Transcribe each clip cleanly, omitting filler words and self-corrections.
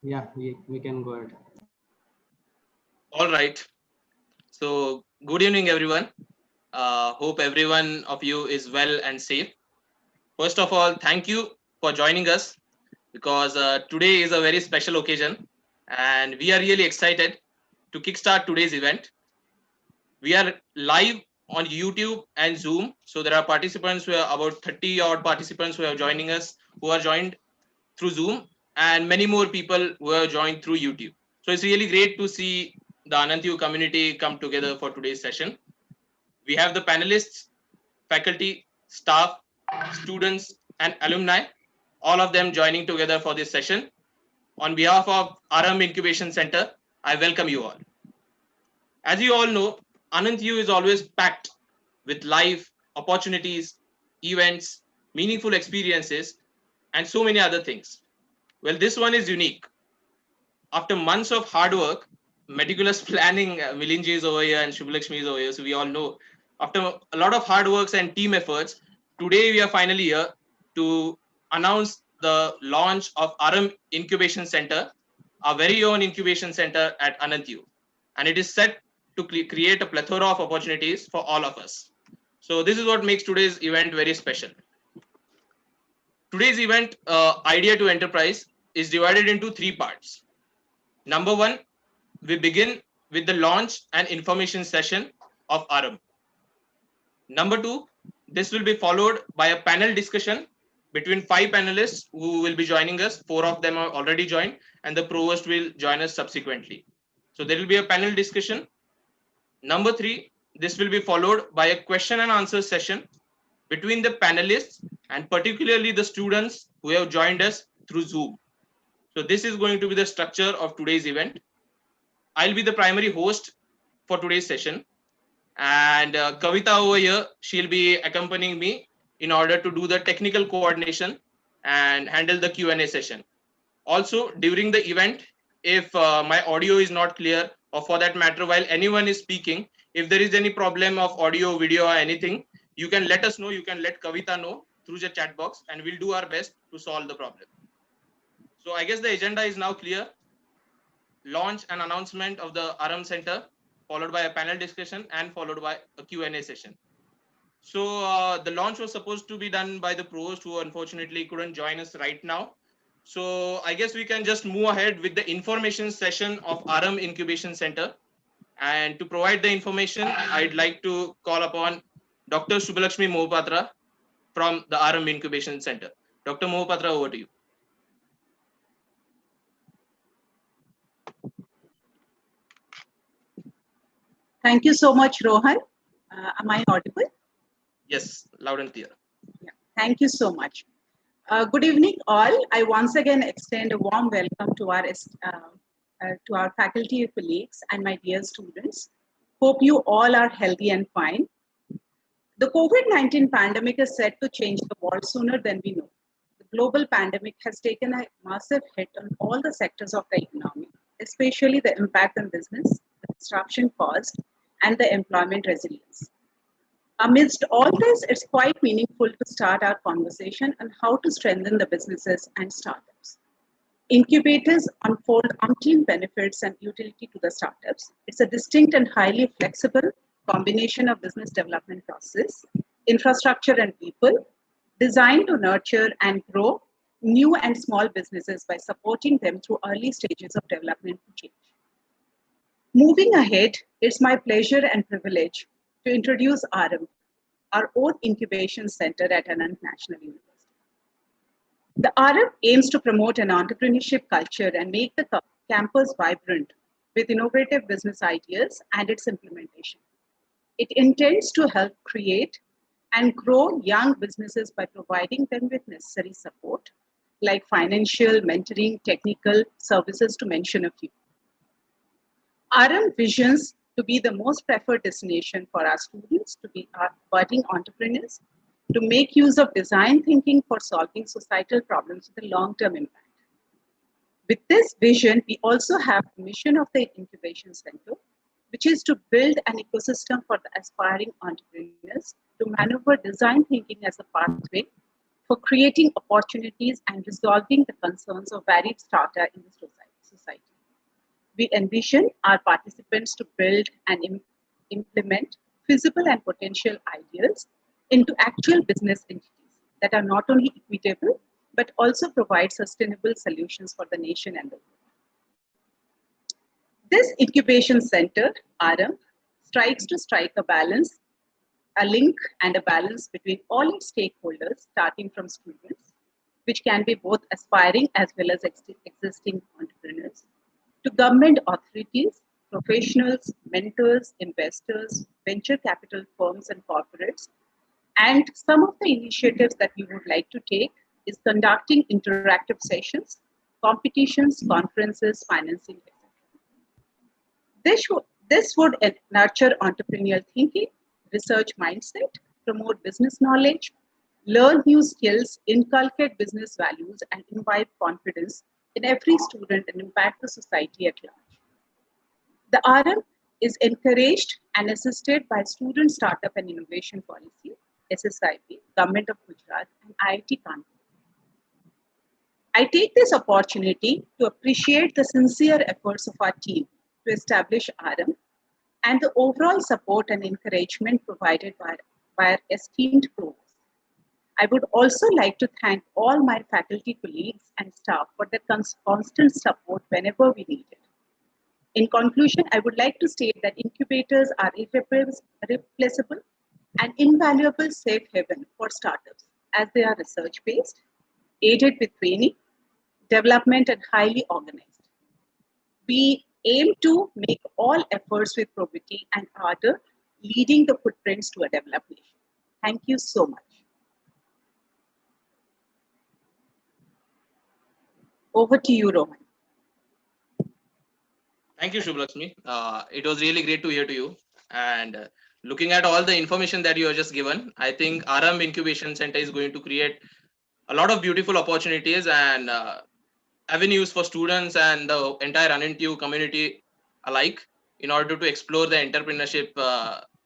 Yeah, we can go ahead. All right. So, good evening, everyone. Hope everyone of you is well and safe. First of all, thank you for joining us because today is a very special occasion and we are really excited to kickstart today's event. We are live on YouTube and Zoom. So, there are participants who are about 30 odd participants who are joining us, who are joined through Zoom, and many more people who are joined through YouTube. So, it's really great to see the Anantyu community come together for today's session. We have the panelists, faculty, staff, students, and alumni, all of them joining together for this session. On behalf of RM Incubation Center, I welcome you all. As you all know, Anant U is always packed with life, opportunities, events, meaningful experiences, and so many other things. Well, this one is unique. After months of hard work, meticulous planning, Milinji is over here and Shubhalakshmi is over here, so we all know. After a lot of hard works and team efforts, today we are finally here to announce the launch of RM Incubation Center, our very own incubation center at Anantyu. And it is set to create a plethora of opportunities for all of us. So this is what makes today's event very special. Today's event, Idea to Enterprise, is divided into three parts. Number one, we begin with the launch and information session of RM. Number two, this will be followed by a panel discussion between five panelists who will be joining us. Four of them are already joined, and the provost will join us subsequently. So there will be a panel discussion. Number three, this will be followed by a question and answer session between the panelists and particularly the students who have joined us through Zoom. So this is going to be the structure of today's event. I'll be the primary host for today's session, and Kavita over here, she'll be accompanying me in order to do the technical coordination and handle the Q&A session. Also, during the event, if my audio is not clear, or for that matter, while anyone is speaking, if there is any problem of audio, video, or anything, you can let us know. You can let Kavita know through the chat box, and we'll do our best to solve the problem. So I guess the agenda is now clear. Launch and announcement of the RM Center, followed by a panel discussion and followed by a Q&A session. So the launch was supposed to be done by the provost, who unfortunately couldn't join us right now. So I guess we can just move ahead with the information session of RM Incubation Center. And to provide the information, I'd like to call upon Dr. Shubhalakshmi Mohapatra from the RM Incubation Center. Dr. Mohapatra, over to you. Thank you so much, Rohan. Am I audible? Yes, loud and clear. Yeah. Thank you so much. Good evening, all. I once again extend a warm welcome to our faculty colleagues and my dear students. Hope you all are healthy and fine. The COVID-19 pandemic is set to change the world sooner than we know. The global pandemic has taken a massive hit on all the sectors of the economy, especially the impact on business, the disruption caused, and the employment resilience. Amidst all this, it's quite meaningful to start our conversation on how to strengthen the businesses and startups. Incubators unfold umpteen benefits and utility to the startups. It's a distinct and highly flexible combination of business development process, infrastructure, and people designed to nurture and grow new and small businesses by supporting them through early stages of development and change. Moving ahead, it's my pleasure and privilege to introduce RM, our own incubation center at Anand National University. The RM aims to promote an entrepreneurship culture and make the campus vibrant with innovative business ideas and its implementation. It intends to help create and grow young businesses by providing them with necessary support, like financial, mentoring, technical services, to mention a few. RM visions to be the most preferred destination for our students to be our budding entrepreneurs, to make use of design thinking for solving societal problems with a long-term impact. With this vision, we also have the mission of the Incubation Center, which is to build an ecosystem for the aspiring entrepreneurs to maneuver design thinking as a pathway for creating opportunities and resolving the concerns of varied strata in the society. We envision our participants to build and implement feasible and potential ideas into actual business entities that are not only equitable but also provide sustainable solutions for the nation and the world. This incubation center, RM, strives to strike a balance, a link and a balance between all its stakeholders, starting from students, which can be both aspiring as well as existing entrepreneurs, to government authorities, professionals, mentors, investors, venture capital firms, and corporates. And some of the initiatives that we would like to take is conducting interactive sessions, competitions, conferences, financing, etc. This would nurture entrepreneurial thinking, research mindset, promote business knowledge, learn new skills, inculcate business values, and imbibe confidence in every student and impact the society at large. The RM is encouraged and assisted by Student Startup and Innovation Policy, SSIP, Government of Gujarat, and IIT Kanpur. I take this opportunity to appreciate the sincere efforts of our team to establish RM and the overall support and encouragement provided by our esteemed provost. I would also like to thank all my faculty colleagues and staff for their constant support whenever we need it. In conclusion, I would like to state that incubators are irreplaceable and invaluable safe haven for startups as they are research-based, aided with training, development, and highly organized. We aim to make all efforts with probity and ardor, leading the footprints to a developed nation. Thank you so much. Over to you, Rohan. Thank you, Shubhlakshmi. It was really great to hear to you. And looking at all the information that you have just given, I think RM Incubation Center is going to create a lot of beautiful opportunities and avenues for students and the entire unintuitive community alike in order to explore the entrepreneurship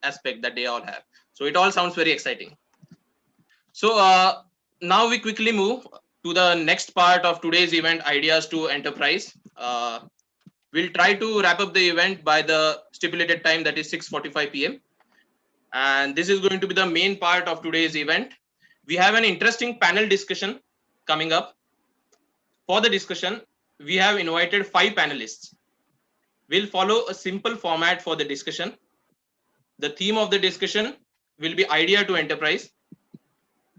aspect that they all have. So it all sounds very exciting. So now we quickly move to the next part of today's event, Ideas to Enterprise. We'll try to wrap up the event by the stipulated time, that is 6:45 p.m. And this is going to be the main part of today's event. We have an interesting panel discussion coming up. For the discussion, we have invited 5 panelists. We'll follow a simple format for the discussion. The theme of the discussion will be Idea to Enterprise.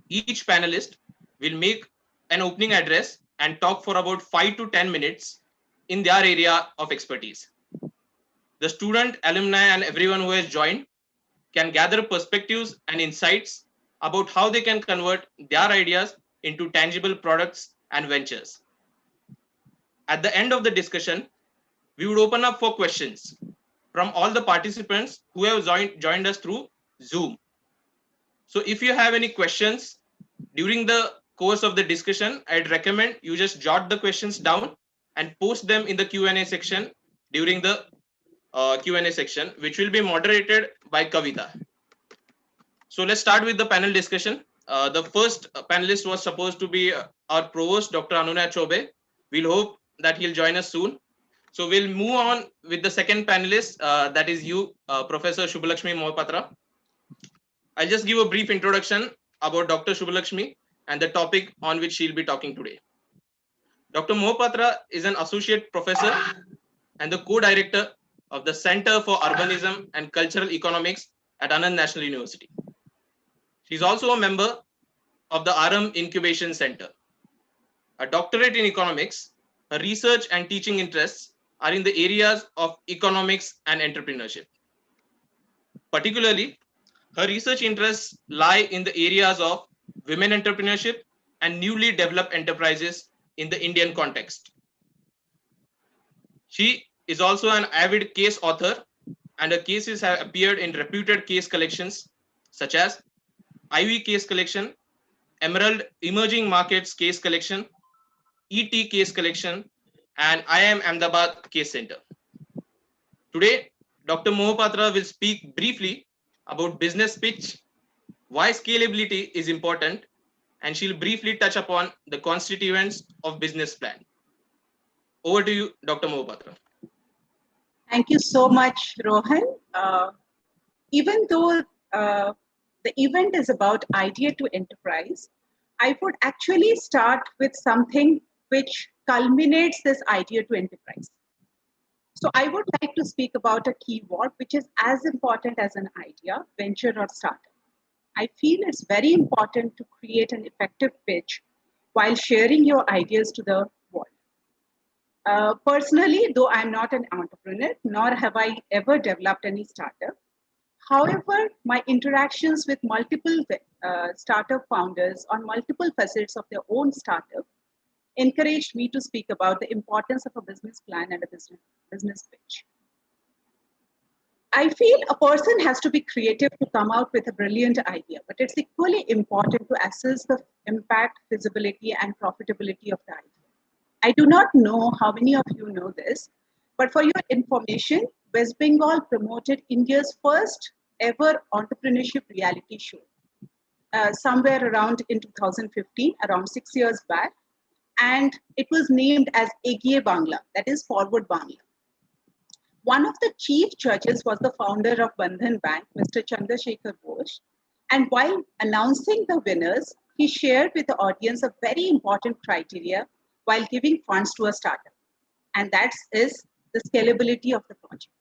Each panelist will make an opening address and talk for about 5 to 10 minutes in their area of expertise. The student, alumni, and everyone who has joined can gather perspectives and insights about how they can convert their ideas into tangible products and ventures. At the end of the discussion, we would open up for questions from all the participants who have joined us through Zoom. So if you have any questions during the course of the discussion, I'd recommend you just jot the questions down and post them in the Q&A section during the Q&A section, which will be moderated by Kavita. So let's start with the panel discussion. The first panelist was supposed to be our provost, Dr. Anunay Chobe. We'll hope that he'll join us soon. So we'll move on with the second panelist, that is you, Professor Shubhlakshmi Mohapatra. I'll just give a brief introduction about Dr. Shubhlakshmi and the topic on which she'll be talking today. Dr. Mohapatra is an associate professor and the co-director of the Center for Urbanism and Cultural Economics at Anand National University. She's also a member of the RM Incubation Center. A doctorate in economics, her research and teaching interests are in the areas of economics and entrepreneurship. Particularly, her research interests lie in the areas of women entrepreneurship and newly developed enterprises in the Indian context. She is also an avid case author, and her cases have appeared in reputed case collections such as Ivy Case Collection, Emerald Emerging Markets Case Collection, ET Case Collection, and IIM Ahmedabad Case Center. Today, Dr. Mohapatra will speak briefly about business pitch, why scalability is important, and she'll briefly touch upon the constituents of business plan. Over to you, Dr. Mohapatra. Thank you so much, Rohan. Even though the event is about idea to enterprise, I would actually start with something which culminates this idea to enterprise. So I would like to speak about a keyword which is as important as an idea, venture or startup. I feel it's very important to create an effective pitch while sharing your ideas to the world. Personally, though I'm not an entrepreneur, nor have I ever developed any startup. However, my interactions with multiple startup founders on multiple facets of their own startup encouraged me to speak about the importance of a business plan and a business pitch. I feel a person has to be creative to come out with a brilliant idea, but it's equally important to assess the impact, feasibility, and profitability of the idea. I do not know how many of you know this, but for your information, West Bengal promoted India's first ever entrepreneurship reality show somewhere around in 2015, around 6 years back, and it was named as Egiye Bangla, that is Forward Bangla. One of the chief judges was the founder of Bandhan Bank, Mr. Chandrasekhar Ghosh, and while announcing the winners, he shared with the audience a very important criteria while giving funds to a startup, and that is the scalability of the project.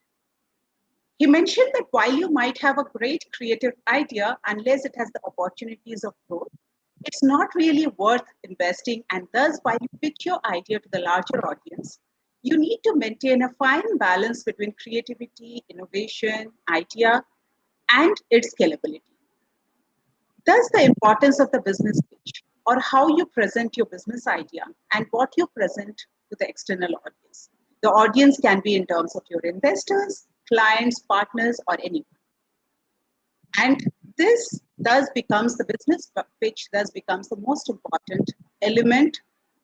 He mentioned that while you might have a great creative idea, unless it has the opportunities of growth, it's not really worth investing. And thus, while you pitch your idea to the larger audience, you need to maintain a fine balance between creativity, innovation, idea, and its scalability. Thus, the importance of the business pitch or how you present your business idea and what you present to the external audience. The audience can be in terms of your investors, clients, partners, or anyone. And this thus becomes the business pitch, thus becomes the most important element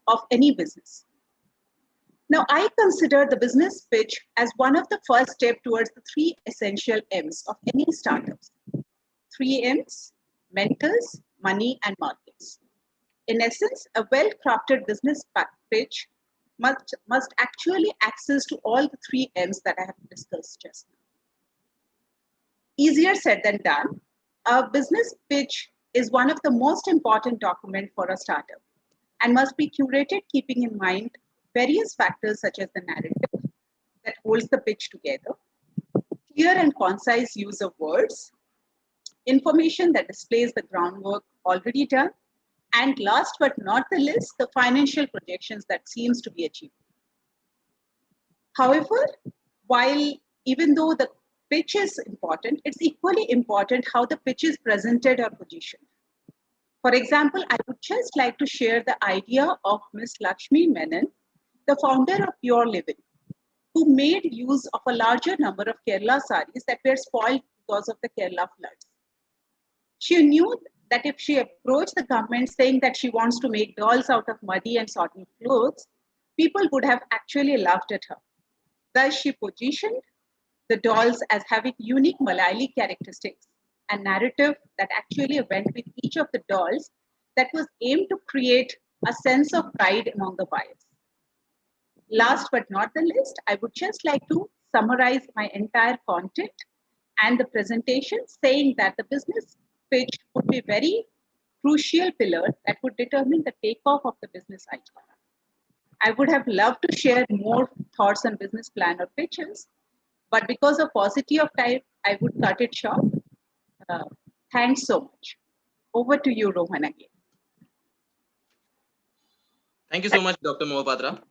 of any business. Now, I consider the business pitch as one of the first steps towards the three essential M's of any startups. Three M's: mentors, money, and markets. In essence, a well-crafted business pitch must actually access to all the three M's that I have discussed just now. Easier said than done. A business pitch is one of the most important documents for a startup and must be curated keeping in mind various factors such as the narrative that holds the pitch together, clear and concise use of words, information that displays the groundwork already done, and last but not the least, the financial projections that seems to be achieved. However, while even though the pitch is important, it's equally important how the pitch is presented or positioned. For example, I would just like to share the idea of Miss Lakshmi Menon, the founder of Pure Living, who made use of a larger number of Kerala saris that were spoiled because of the Kerala floods. She knew that if she approached the government saying that she wants to make dolls out of muddy and sodden clothes, people would have actually laughed at her. Thus, she positioned the dolls as having unique Malayali characteristics and narrative that actually went with each of the dolls that was aimed to create a sense of pride among the buyers. Last but not the least, I would just like to summarize my entire content and the presentation saying that the business pitch would be very crucial pillar that would determine the takeoff of the business idea. I would have loved to share more thoughts on business plan or pitches, but because of paucity of time, I would cut it short. Uh, thanks so much. Over to you, Rohan, again. Thank you so much, Dr. Mohapatra.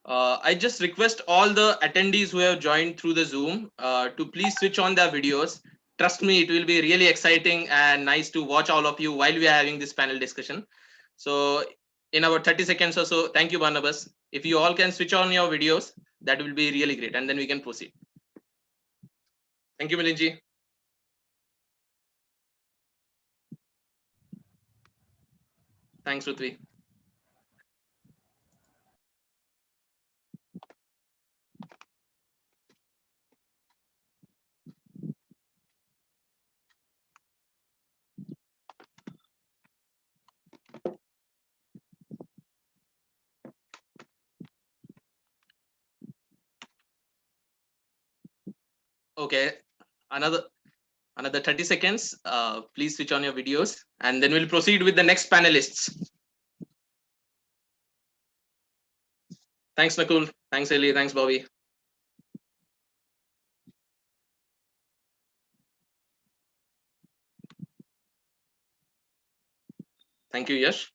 I just request all the attendees who have joined through the Zoom to please switch on their videos. Trust me, it will be really exciting and nice to watch all of you while we are having this panel discussion. So in about 30 seconds or so, thank you, Barnabas. If you all can switch on your videos, that will be really great. And then we can proceed. Thank you, Milinji. Thanks, Ruthvi. Okay, another 30 seconds. Please switch on your videos, and then we'll proceed with the next panelists. Thanks, Nakul. Thanks, Eli. Thanks, Bobby. Thank you, Yash.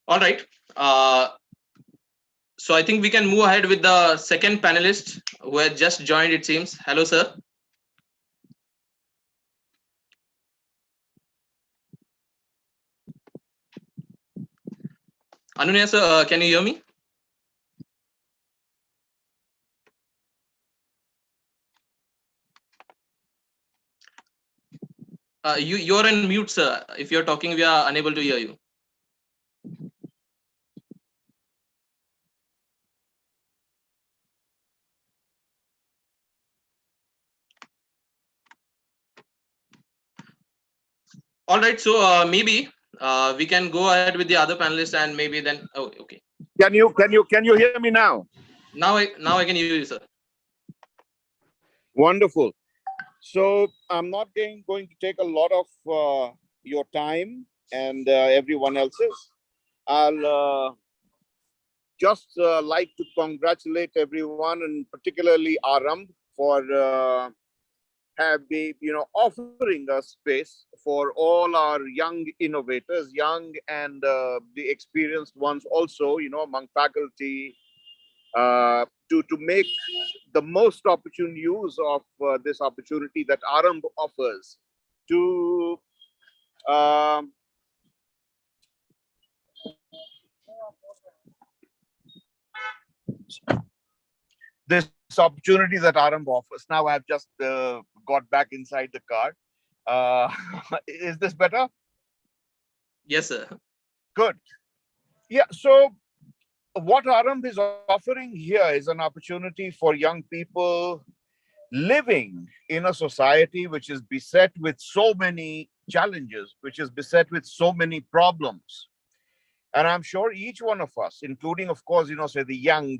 All right. So I think we can move ahead with the second panelist who has just joined, it seems. Hello, sir. Anunya, sir, can you hear me? You're on mute, sir. If you're talking, we are unable to hear you. All right, so maybe we can go ahead with the other panelists, and maybe then. Oh, okay. Can you hear me now? Now I can hear you, sir. Wonderful. So I'm not going to take a lot of your time and everyone else's. I'll just like to congratulate everyone, and particularly Aram, for offering us space for all our young innovators, young and the experienced ones also, among faculty, to make the most opportune use of this opportunity that Aram offers to this opportunity that Aram offers. Now I've just got back inside the car. Is this better? Yes, sir. Good. Yeah. So what Aram is offering here is an opportunity for young people living in a society which is beset with so many challenges, which is beset with so many problems. And I'm sure each one of us, including, of course, say the young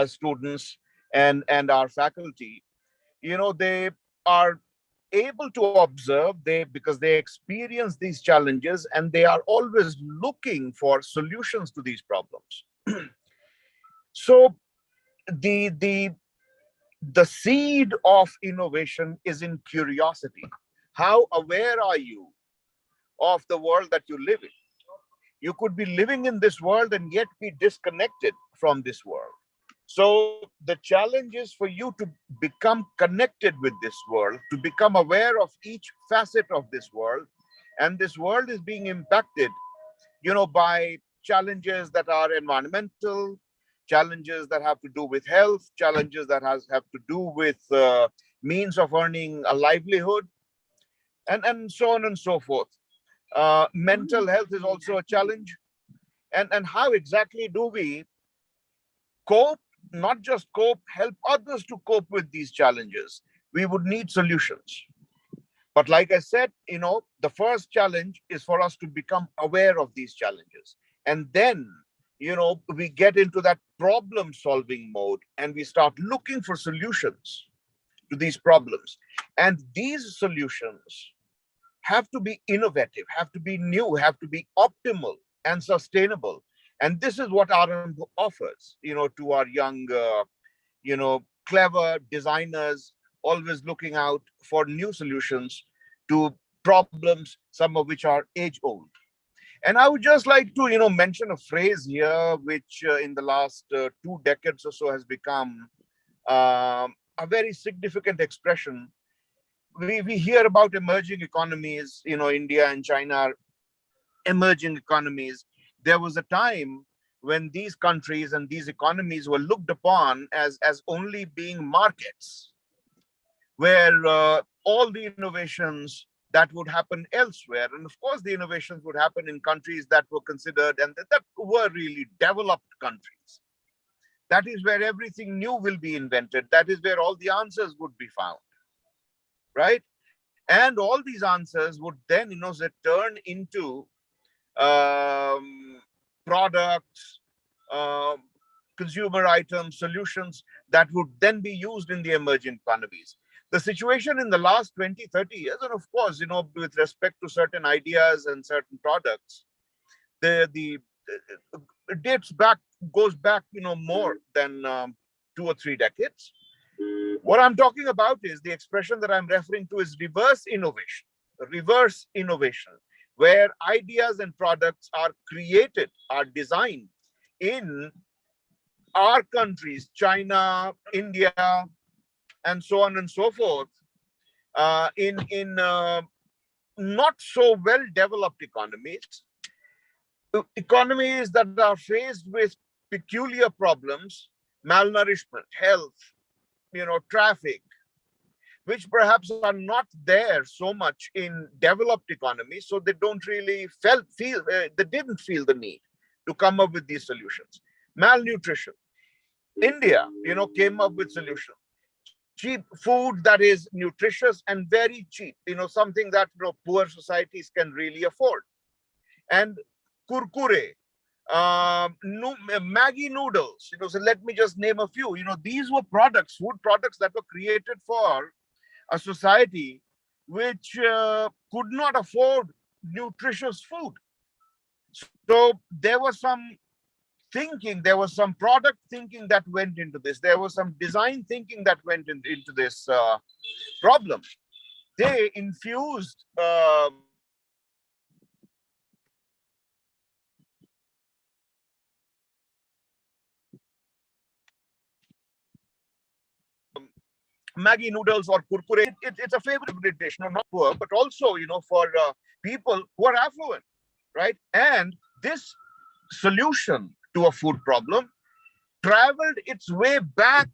students and our faculty, they are able to observe because they experience these challenges, and they are always looking for solutions to these problems. So the seed of innovation is in curiosity. How aware are you of the world that you live in? You could be living in this world and yet be disconnected from this world. So the challenge is for you to become connected with this world, to become aware of each facet of this world. And this world is being impacted, by challenges that are environmental, challenges that have to do with health, challenges that have to do with means of earning a livelihood, and so on and so forth. Mental health is also a challenge. And how exactly do we cope, not just cope, help others to cope with these challenges? We would need solutions. But like I said, the first challenge is for us to become aware of these challenges. And then, we get into that problem solving mode, and we start looking for solutions to these problems. And these solutions have to be innovative, have to be new, have to be optimal and sustainable. And this is what RM offers, to our young, clever designers, always looking out for new solutions to problems, some of which are age old. And I would just like to, mention a phrase here, which in the last 2 decades or so has become a very significant expression. We hear about emerging economies, India and China are emerging economies. There was a time when these countries and these economies were looked upon as only being markets, where all the innovations that would happen elsewhere, and of course the innovations would happen in countries that were considered and that were really developed countries. That is where everything new will be invented. That is where all the answers would be found. right? And all these answers would then, say, turn into products, um, consumer items, solutions that would then be used in the emerging economies. The situation in the last 20, 30 years, and of course, with respect to certain ideas and certain products, the it dates back, goes back, more than 2 or 3 decades. What I'm talking about is the expression that I'm referring to is reverse innovation, where ideas and products are created, are designed in our countries, China, India, and so on and so forth, in not so well developed economies that are faced with peculiar problems, malnourishment, health, traffic, which perhaps are not there so much in developed economies, so they don't really they didn't feel the need to come up with these solutions. Malnutrition. India, came up with solutions. Cheap food that is nutritious and very cheap, something that poor societies can really afford. And kurkure, Maggie noodles, so let me just name a few. These were food products that were created for a society which could not afford nutritious food. So there was some thinking, there was some product thinking that went into this. There was some design thinking that went into this problem. They infused Maggie noodles or kurkure. It's a favorite dish, not poor, but also, for people who are affluent, right? And this solution to a food problem traveled its way back,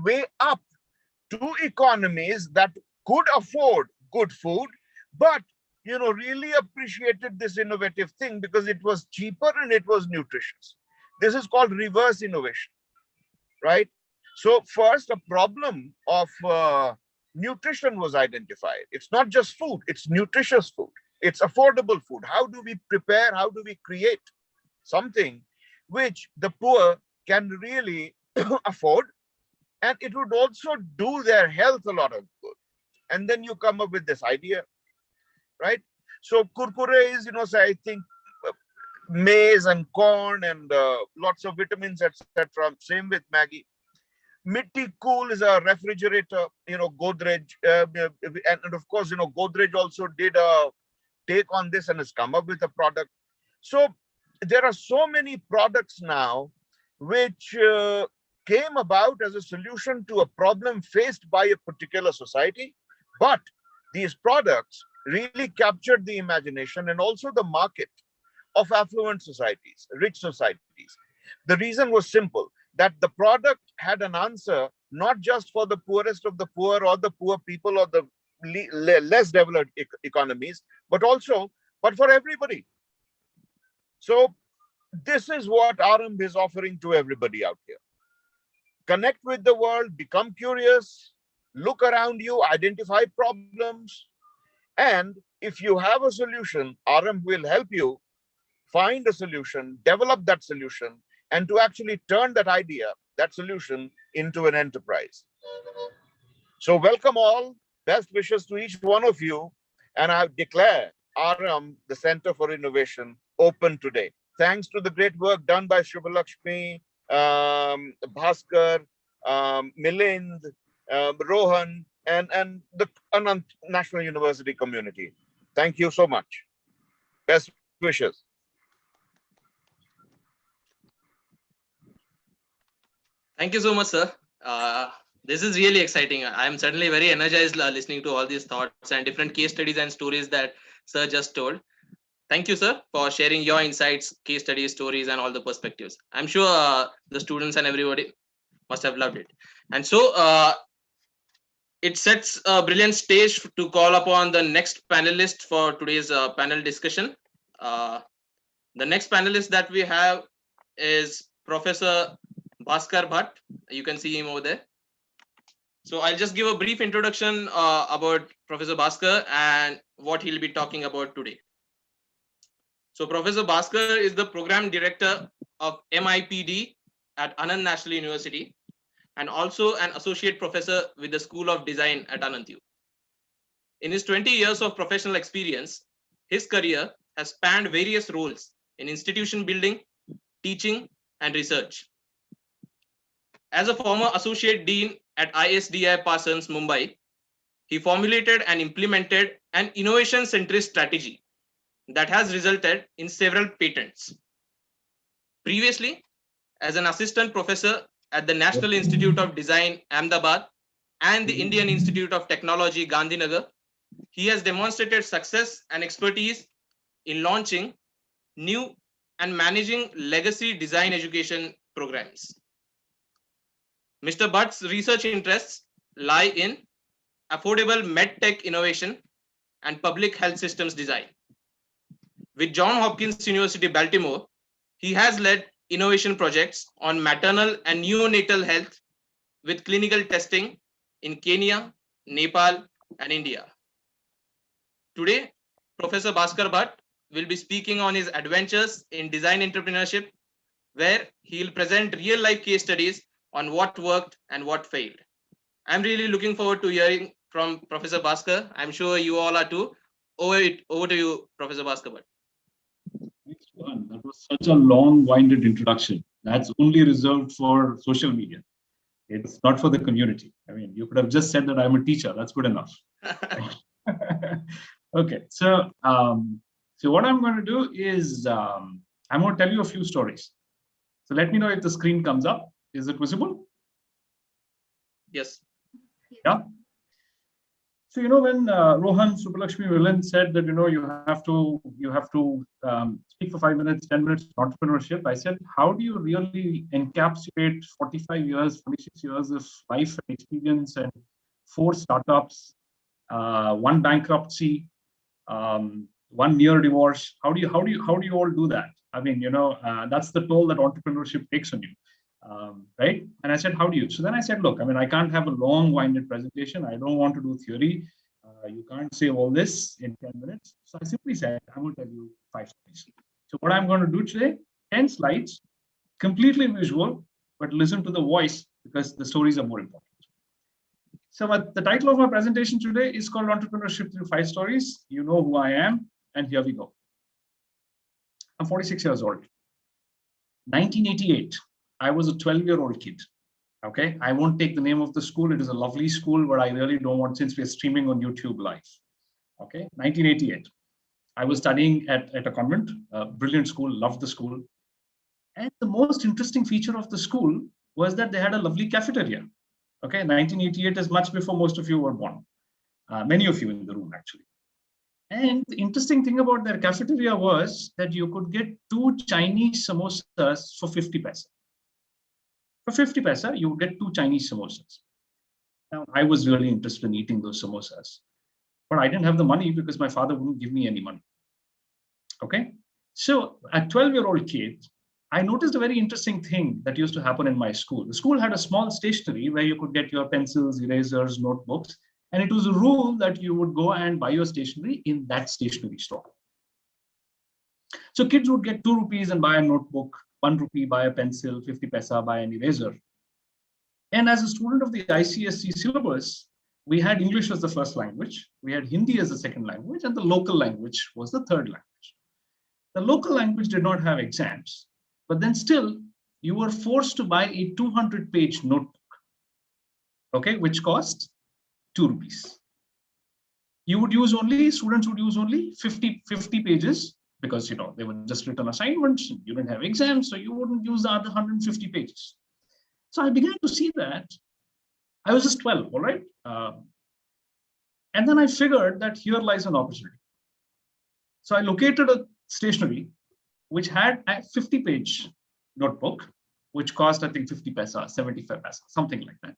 way up to economies that could afford good food, but really appreciated this innovative thing because it was cheaper and it was nutritious. This is called reverse innovation, right? So first, a problem of nutrition was identified. It's not just food, it's nutritious food. It's affordable food. How do we prepare? How do we create something which the poor can really afford? And it would also do their health a lot of good. And then you come up with this idea, right? So kurkure is, say, I think maize and corn and lots of vitamins, etc. Same with Maggie. Mitti Cool is a refrigerator, Godrej, and of course, Godrej also did a take on this and has come up with a product. So there are so many products now which came about as a solution to a problem faced by a particular society, but these products really captured the imagination and also the market of affluent societies, rich societies. The reason was simple, that the product had an answer not just for the poorest of the poor or the poor people or the less developed economies, but for everybody. So this is what Aram is offering to everybody out here. Connect with the world, become curious, look around you, identify problems, and if you have a solution, Aram will help you find a solution, develop that solution, and to actually turn that idea, that solution, into an enterprise. So welcome all, best wishes to each one of you, and I declare Aram, the Center for Innovation, open today. Thanks to the great work done by Shubhalakshmi, Bhaskar, Milind, Rohan, and the Anant National University community. Thank you so much. Best wishes. Thank you so much, sir. This is really exciting. I'm certainly very energized listening to all these thoughts and different case studies and stories that sir just told. Thank you, sir, for sharing your insights, case studies, stories, and all the perspectives. I'm sure the students and everybody must have loved it. And so it sets a brilliant stage to call upon the next panelist for today's panel discussion. The next panelist that we have is Professor Bhaskar Bhatt. You can see him over there. So I'll just give a brief introduction about Professor Bhaskar and what he'll be talking about today. So Professor Bhaskar is the program director of MIPD at Anand National University and also an associate professor with the School of Design at Anant U. In his 20 years of professional experience, his career has spanned various roles in institution building, teaching, and research. As a former associate dean at ISDI Parsons, Mumbai, he formulated and implemented an innovation-centric strategy that has resulted in several patents. Previously, as an assistant professor at the National Institute of Design, Ahmedabad, and the Indian Institute of Technology, Gandhinagar, he has demonstrated success and expertise in launching new and managing legacy design education programs. Mr. Bhatt's research interests lie in affordable medtech innovation and public health systems design. With Johns Hopkins University, Baltimore, he has led innovation projects on maternal and neonatal health with clinical testing in Kenya, Nepal, and India. Today, Professor Bhaskar Bhatt will be speaking on his adventures in design entrepreneurship, where he will present real-life case studies on what worked and what failed. I'm really looking forward to hearing from Professor Bhaskar. I'm sure you all are too. Over to you, Professor Bhaskar Bhatt. Thanks, Johan. That was such a long-winded introduction. That's only reserved for social media. It's not for the community. I mean, you could have just said that I'm a teacher. That's good enough. Okay, so what I'm going to do is I'm going to tell you a few stories. So let me know if the screen comes up. Is it visible? Yes. Yeah. So when Rohan Subbulakshmi Villain said that you have to speak for 5 minutes, 10 minutes entrepreneurship, I said, how do you really encapsulate 45 years, 46 years of life and experience and 4 startups, 1 bankruptcy, 1 near divorce? How do you all do that? I mean, that's the toll that entrepreneurship takes on you. Right? And I said, how do you? So then I said, look, I mean, I can't have a long-winded presentation. I don't want to do theory. You can't say all this in 10 minutes. So I simply said, I'm going to tell you 5 stories. So what I'm going to do today, 10 slides, completely visual, but listen to the voice because the stories are more important. So the title of my presentation today is called Entrepreneurship Through 5 Stories. You know who I am, and here we go. I'm 46 years old. 1988. I was a 12-year-old kid. Okay, I won't take the name of the school. It is a lovely school, but I really don't want, since we're streaming on YouTube live. Okay, 1988. I was studying at a convent, a brilliant school, loved the school. And the most interesting feature of the school was that they had a lovely cafeteria. Okay, 1988 is much before most of you were born. Many of you in the room, actually. And the interesting thing about their cafeteria was that you could get 2 Chinese samosas for 50 paisa. For 50 paisa, you would get 2 Chinese samosas. Now, I was really interested in eating those samosas, but I didn't have the money because my father wouldn't give me any money. Okay, so a 12-year-old kid, I noticed a very interesting thing that used to happen in my school. The school had a small stationery where you could get your pencils, erasers, notebooks, and it was a rule that you would go and buy your stationery in that stationery store. So kids would get 2 rupees and buy a notebook, 1 rupee, buy a pencil, 50 paisa, buy an eraser. And as a student of the ICSE syllabus, we had English as the first language, we had Hindi as the second language, and the local language was the third language. The local language did not have exams, but then still, you were forced to buy a 200-page notebook, okay, which cost 2 rupees. Students would use only 50 pages, because they were just written assignments, and you didn't have exams, so you wouldn't use the other 150 pages. So I began to see that. I was just 12, all right? And then I figured that here lies an opportunity. So I located a stationery which had a 50-page notebook, which cost, I think, 50 paisa, 75 paisa, something like that.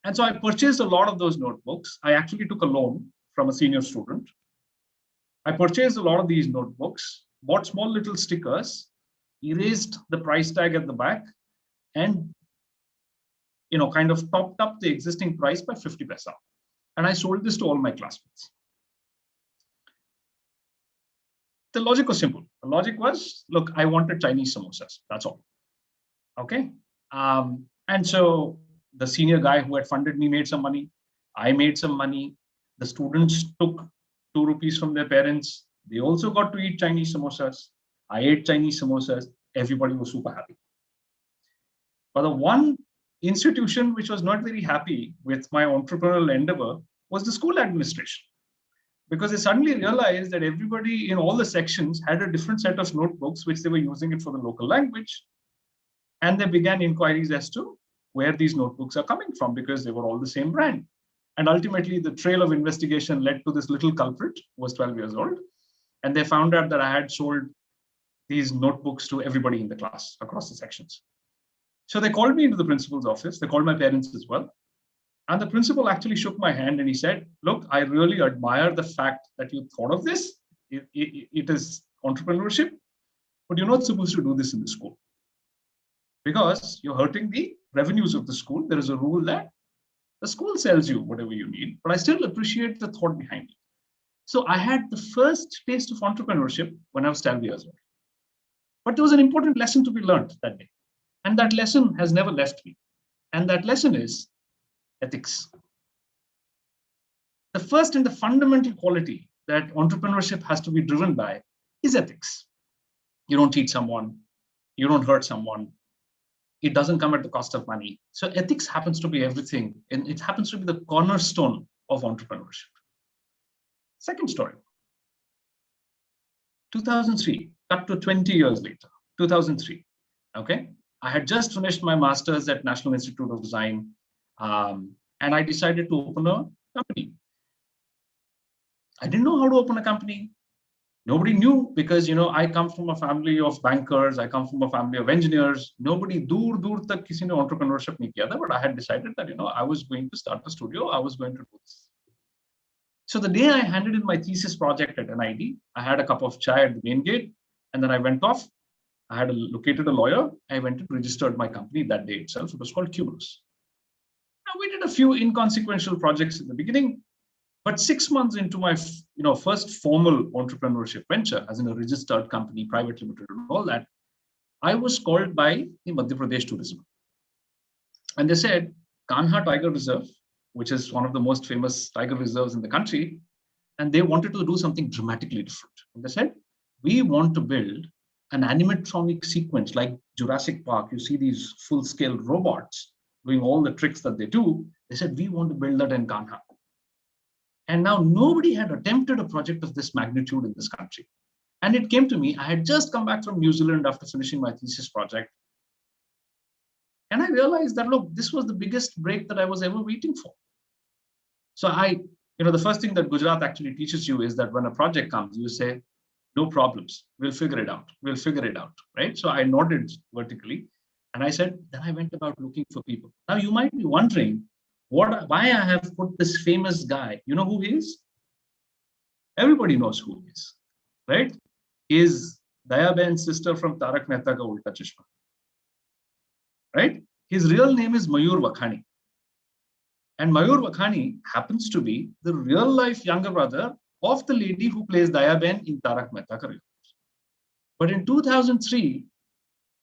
And so I purchased a lot of those notebooks. I actually took a loan from a senior student. I purchased a lot of these notebooks, bought small little stickers, erased the price tag at the back, and kind of topped up the existing price by 50 paisa. And I sold this to all my classmates. The logic was simple. The logic was, look, I wanted Chinese samosas. That's all. Okay. And so the senior guy who had funded me made some money. I made some money. The students took 2 rupees from their parents. They also got to eat Chinese samosas. I ate Chinese samosas. Everybody was super happy. But the one institution which was not very happy with my entrepreneurial endeavor was the school administration. Because they suddenly realized that everybody in all the sections had a different set of notebooks, which they were using it for the local language. And they began inquiries as to where these notebooks are coming from, because they were all the same brand. And ultimately, the trail of investigation led to this little culprit who was 12 years old. And they found out that I had sold these notebooks to everybody in the class across the sections. So they called me into the principal's office. They called my parents as well. And the principal actually shook my hand and he said, look, I really admire the fact that you thought of this. It is entrepreneurship, but you're not supposed to do this in the school because you're hurting the revenues of the school. There is a rule that the school sells you whatever you need, but I still appreciate the thought behind it. So I had the first taste of entrepreneurship when I was 12 years old. But there was an important lesson to be learned that day. And that lesson has never left me. And that lesson is ethics. The first and the fundamental quality that entrepreneurship has to be driven by is ethics. You don't cheat someone. You don't hurt someone. It doesn't come at the cost of money. So ethics happens to be everything. And it happens to be the cornerstone of entrepreneurship. Second story. 2003, cut to 20 years later, 2003. Okay. I had just finished my master's at National Institute of Design. And I decided to open a company. I didn't know how to open a company. Nobody knew because, I come from a family of bankers. I come from a family of engineers. Nobody dur tak kisi ne entrepreneurship nahi kiya tha, but I had decided that, I was going to start a studio. I was going to do this. So the day I handed in my thesis project at NID, I had a cup of chai at the main gate, and then I went off. I had located a lawyer. I went and registered my company that day itself. It was called Cumulus. Now, we did a few inconsequential projects in the beginning, but 6 months into my first formal entrepreneurship venture, as in a registered company, private limited and all that, I was called by the Madhya Pradesh Tourism. And they said, Kanha Tiger Reserve, which is one of the most famous tiger reserves in the country, and they wanted to do something dramatically different. And they said, we want to build an animatronic sequence like Jurassic Park. You see these full-scale robots doing all the tricks that they do. They said, we want to build that in Kanha. And now nobody had attempted a project of this magnitude in this country. And it came to me, I had just come back from New Zealand after finishing my thesis project. And I realized that, look, this was the biggest break that I was ever waiting for. So the first thing that Gujarat actually teaches you is that when a project comes, you say, no problems, we'll figure it out. We'll figure it out, right? So I nodded vertically and I said, then I went about looking for people. Now you might be wondering why I have put this famous guy. You know who he is? Everybody knows who he is, right? He is Dayaben's sister from Tarak Mehta Ka Ulta Chashma, right? His real name is Mayur Wakhani. And Mayur Wakhani happens to be the real life younger brother of the lady who plays Dayaben in Tarak Mehta Ka Ulta. But in 2003,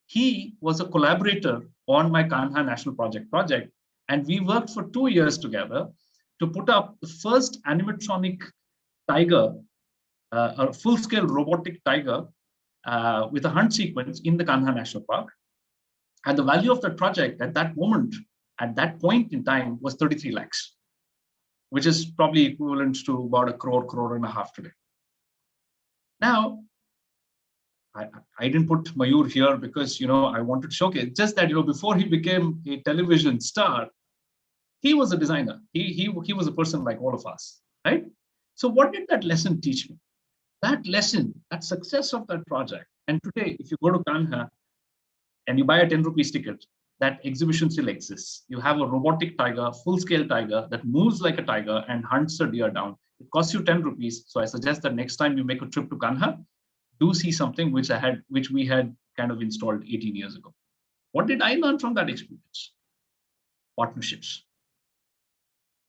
he was a collaborator on my Kanha National Project, and we worked for 2 years together to put up the first animatronic tiger, a full-scale robotic tiger with a hunt sequence in the Kanha National Park. And the value of that project at that moment, at that point in time, was 33 lakhs, which is probably equivalent to about 1 crore and a half today. Now, I didn't put Mayur here because, I wanted to showcase just that, before he became a television star, he was a designer. He was a person like all of us, right? So what did that lesson teach me? That lesson, that success of that project. And today, if you go to Kanha and you buy a 10 rupees ticket, that exhibition still exists. You have a robotic tiger, full-scale tiger that moves like a tiger and hunts a deer down. It costs you 10 rupees. So I suggest that next time you make a trip to Kanha, do see something which we had kind of installed 18 years ago. What did I learn from that experience? partnerships.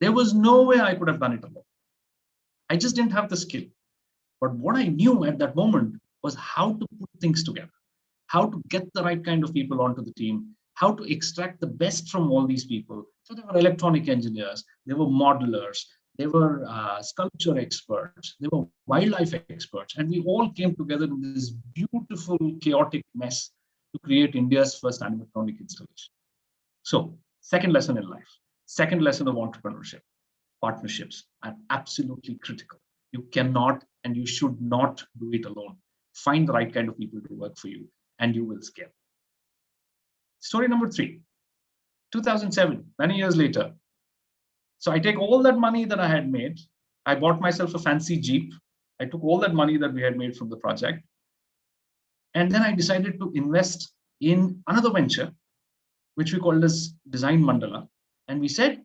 There was no way I could have done it alone. I just didn't have the skill. But what I knew at that moment was how to put things together, how to get the right kind of people onto the team, how to extract the best from all these people. So there were electronic engineers, there were modelers, there were sculpture experts, there were wildlife experts, and we all came together in this beautiful, chaotic mess to create India's first animatronic installation. So, second lesson in life, second lesson of entrepreneurship, partnerships are absolutely critical. You cannot and you should not do it alone. Find the right kind of people to work for you, and you will scale. Story number 3, 2007, many years later. So I take all that money that I had made. I bought myself a fancy Jeep. I took all that money that we had made from the project. And then I decided to invest in another venture, which we called as Design Mandala. And we said,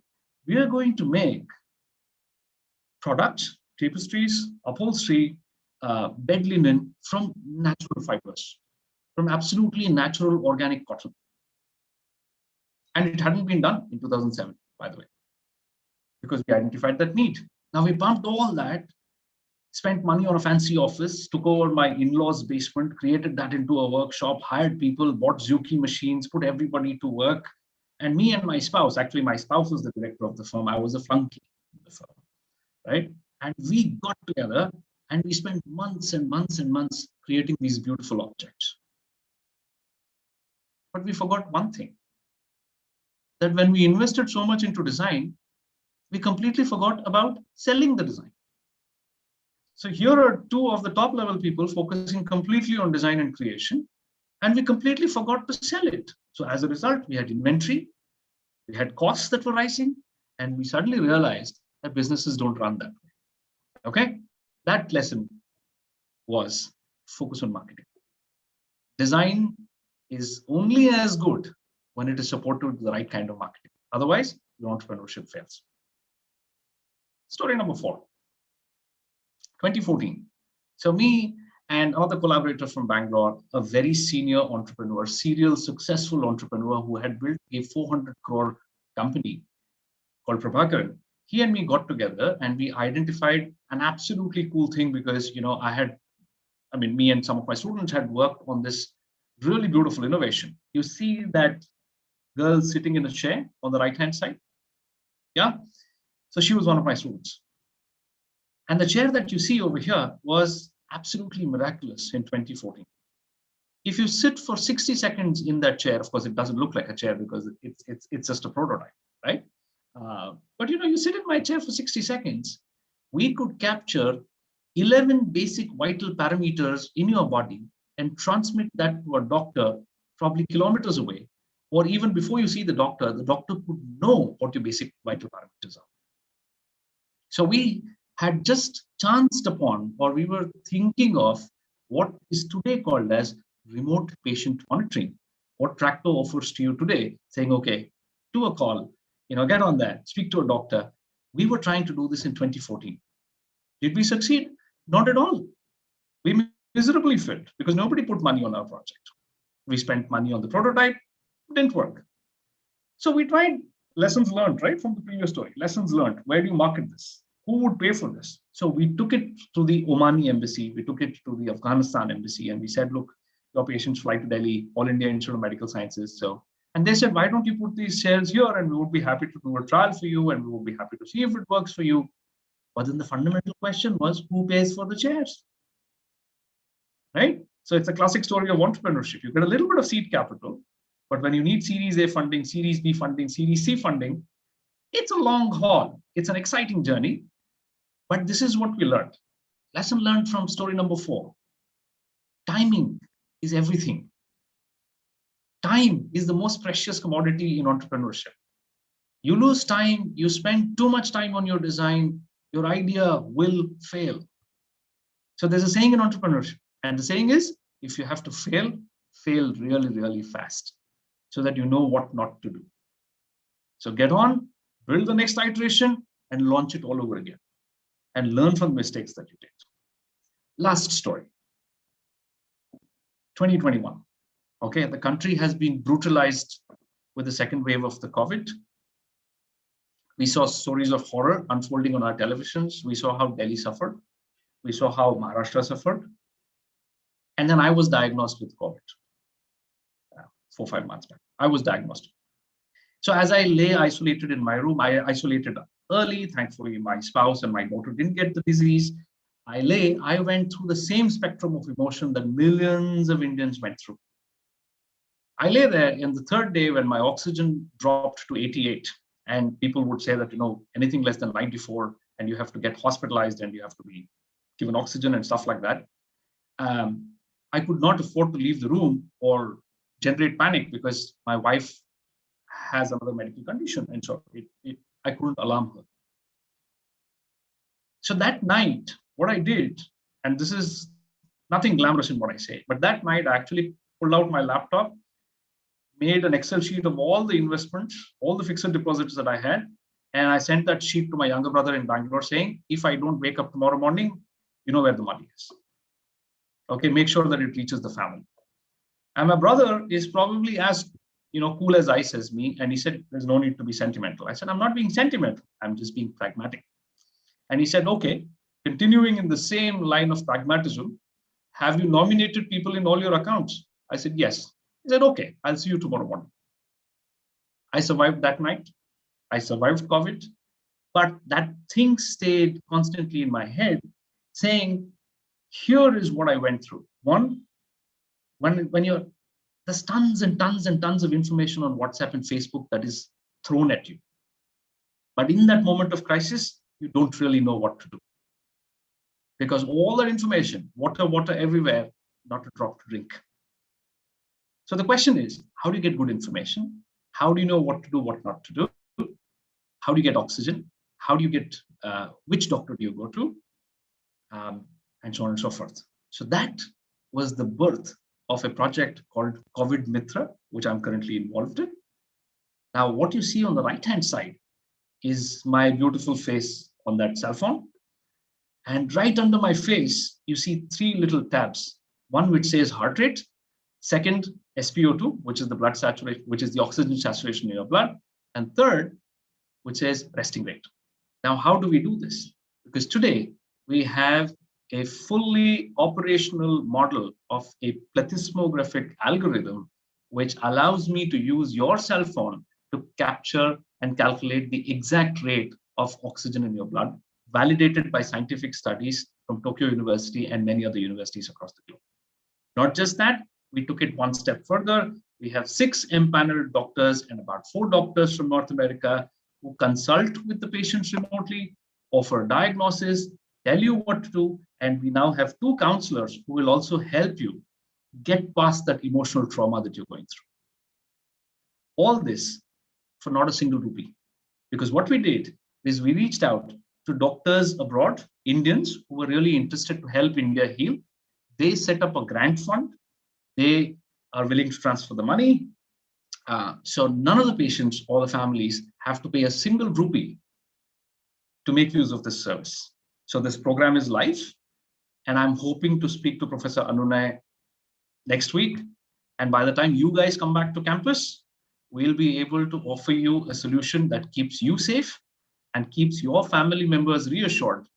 we are going to make products, tapestries, upholstery, bed linen from natural fibers, from absolutely natural organic cotton. And it hadn't been done in 2007, by the way, because we identified that need. Now we pumped all that, spent money on a fancy office, took over my in-laws' basement, created that into a workshop, hired people, bought Zuki machines, put everybody to work. And me and my spouse, actually my spouse was the director of the firm, I was a flunky in the firm, right? And we got together and we spent months and months and months creating these beautiful objects. But we forgot one thing, that when we invested so much into design, we completely forgot about selling the design. So here are two of the top level people focusing completely on design and creation, and we completely forgot to sell it. So as a result, we had inventory, we had costs that were rising, and we suddenly realized that businesses don't run that way. Okay, that lesson was focus on marketing. Design is only as good when it is supported with the right kind of marketing. Otherwise, your entrepreneurship fails. Story number 4, 2014. So me and another collaborator from Bangalore, a very senior entrepreneur, serial successful entrepreneur who had built a 400 crore company called Bhaskar, he and me got together and we identified an absolutely cool thing because, me and some of my students had worked on this really beautiful innovation. You see that girl sitting in a chair on the right-hand side? Yeah. So she was one of my students. And the chair that you see over here was absolutely miraculous in 2014. If you sit for 60 seconds in that chair, of course, it doesn't look like a chair because it's just a prototype, right? But you sit in my chair for 60 seconds, we could capture 11 basic vital parameters in your body and transmit that to a doctor probably kilometers away, or even before you see the doctor could know what your basic vital parameters are. So we had just chanced upon, or we were thinking of what is today called as remote patient monitoring. What Tractor offers to you today, saying, okay, do a call, get on that, speak to a doctor. We were trying to do this in 2014. Did we succeed? Not at all. We miserably failed because nobody put money on our project. We spent money on the prototype, didn't work. So we tried lessons learned, right, from the previous story. Lessons learned. Where do you market this? Who would pay for this? So we took it to the Omani embassy. We took it to the Afghanistan embassy, and we said, look, your patients fly to Delhi, All India Institute of Medical Sciences. And they said, why don't you put these chairs here, and we would be happy to do a trial for you, and we would be happy to see if it works for you. But then the fundamental question was, who pays for the chairs? Right? So it's a classic story of entrepreneurship. You get a little bit of seed capital, but when you need Series A funding, Series B funding, Series C funding, it's a long haul. It's an exciting journey. But this is what we learned. Lesson learned from story number 4. Timing is everything. Time is the most precious commodity in entrepreneurship. You lose time, you spend too much time on your design, your idea will fail. So there's a saying in entrepreneurship, and the saying is, if you have to fail, fail really, really fast so that you know what not to do. So get on, build the next iteration, and launch it all over again and learn from the mistakes that you did. Last story, 2021. Okay, the country has been brutalized with the second wave of the COVID. We saw stories of horror unfolding on our televisions. We saw how Delhi suffered. We saw how Maharashtra suffered. And then I was diagnosed with COVID 4 or 5 months back. I was diagnosed. So as I lay isolated in my room, I isolated early. Thankfully, my spouse and my daughter didn't get the disease. I went through the same spectrum of emotion that millions of Indians went through. I lay there in the third day when my oxygen dropped to 88, and people would say that, anything less than 94, and you have to get hospitalized and you have to be given oxygen and stuff like that. I could not afford to leave the room or generate panic because my wife has another medical condition, and so I couldn't alarm her. So that night, what I did, and this is nothing glamorous in what I say, but that night I actually pulled out my laptop, made an Excel sheet of all the investments, all the fixed deposits that I had, and I sent that sheet to my younger brother in Bangalore saying, if I don't wake up tomorrow morning, you know where the money is. Okay, make sure that it reaches the family. And my brother is probably as cool as ice as me, and he said, there's no need to be sentimental. I said, I'm not being sentimental, I'm just being pragmatic. And he said, okay, continuing in the same line of pragmatism, have you nominated people in all your accounts? I said, yes. He said, okay, I'll see you tomorrow morning. I survived that night. I survived COVID, but that thing stayed constantly in my head saying, here is what I went through. One, when there's tons and tons and tons of information on WhatsApp and Facebook that is thrown at you. But in that moment of crisis, you don't really know what to do. Because all that information, water everywhere, not a drop to drink. So the question is, how do you get good information? How do you know what to do, what not to do? How do you get oxygen? How do you get, which doctor do you go to? And so on and so forth. So that was the birth of a project called COVID Mitra, which I'm currently involved in. Now, what you see on the right-hand side is my beautiful face on that cell phone. And right under my face, you see 3 little tabs. One which says heart rate, second, SpO2, which is the blood saturation, which is the oxygen saturation in your blood, and third, which says resting rate. Now, how do we do this? Because today we have a fully operational model of a plethysmographic algorithm, which allows me to use your cell phone to capture and calculate the exact rate of oxygen in your blood, validated by scientific studies from Tokyo University and many other universities across the globe. Not just that, we took it one step further. We have 6 empaneled doctors and about 4 doctors from North America who consult with the patients remotely, offer diagnosis, tell you what to do, and we now have 2 counselors who will also help you get past that emotional trauma that you're going through. All this for not a single rupee. Because what we did is we reached out to doctors abroad, Indians who were really interested to help India heal. They set up a grant fund. They are willing to transfer the money. So none of the patients or the families have to pay a single rupee to make use of this service. So this program is live, and I'm hoping to speak to Professor Anunay next week. And by the time you guys come back to campus, we'll be able to offer you a solution that keeps you safe and keeps your family members reassured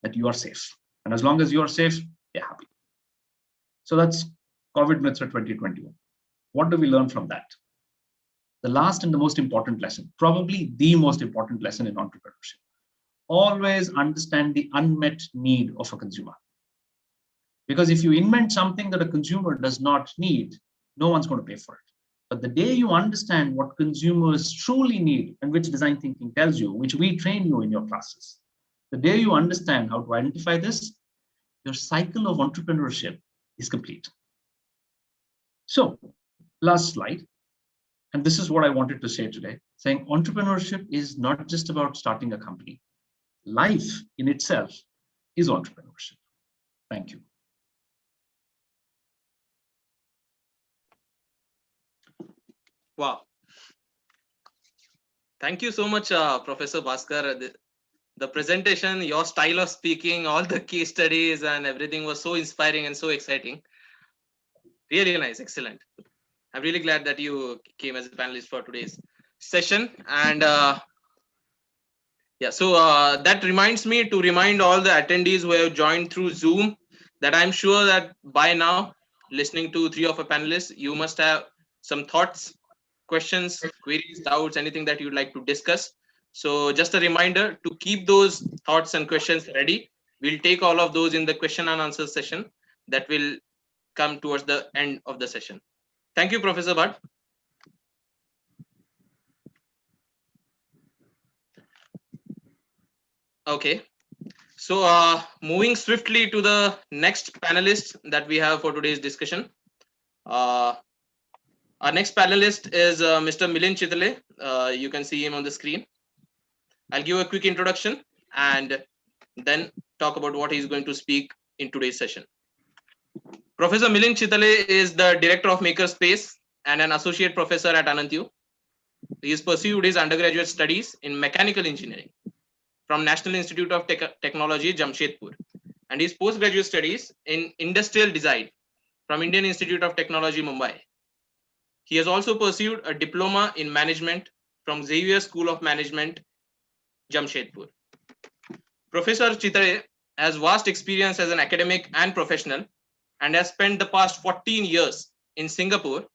that you are safe. And as long as you are safe, they're happy. So that's COVID Mitra 2021. What do we learn from that? The last and the most important lesson, probably the most important lesson in entrepreneurship. Always understand the unmet need of a consumer. Because if you invent something that a consumer does not need, no one's going to pay for it. But the day you understand what consumers truly need, and which design thinking tells you, which we train you in your classes, the day you understand how to identify this, your cycle of entrepreneurship is complete. So, last slide. And this is what I wanted to say today, saying entrepreneurship is not just about starting a company. Life in itself is entrepreneurship. Thank you. Wow. Thank you so much, Professor Bhaskar. The presentation, your style of speaking, all the case studies and everything was so inspiring and so exciting. Really nice, excellent. I'm really glad that you came as a panelist for today's session. And Yeah, so that reminds me to remind all the attendees who have joined through Zoom that I'm sure that by now, listening to three of our panelists, you must have some thoughts, questions, queries, doubts, anything that you'd like to discuss. So just a reminder to keep those thoughts and questions ready. We'll take all of those in the question and answer session that will come towards the end of the session. Thank you, Professor Bhatt. Okay. So moving swiftly to the next panelist that we have for today's discussion. Uh, our next panelist is Mr. Milind Chitale. You can see him on the screen. I'll give a quick introduction and then talk about what he's going to speak in today's session. Professor Milind Chitale is the director of Makerspace and an associate professor at Anantyu. He has pursued his undergraduate studies in mechanical engineering from National Institute of Technology, Jamshedpur, and his postgraduate studies in industrial design from Indian Institute of Technology, Mumbai. He has also pursued a diploma in management from Xavier School of Management, Jamshedpur. Professor Chitale has vast experience as an academic and professional and has spent the past 14 years in Singapore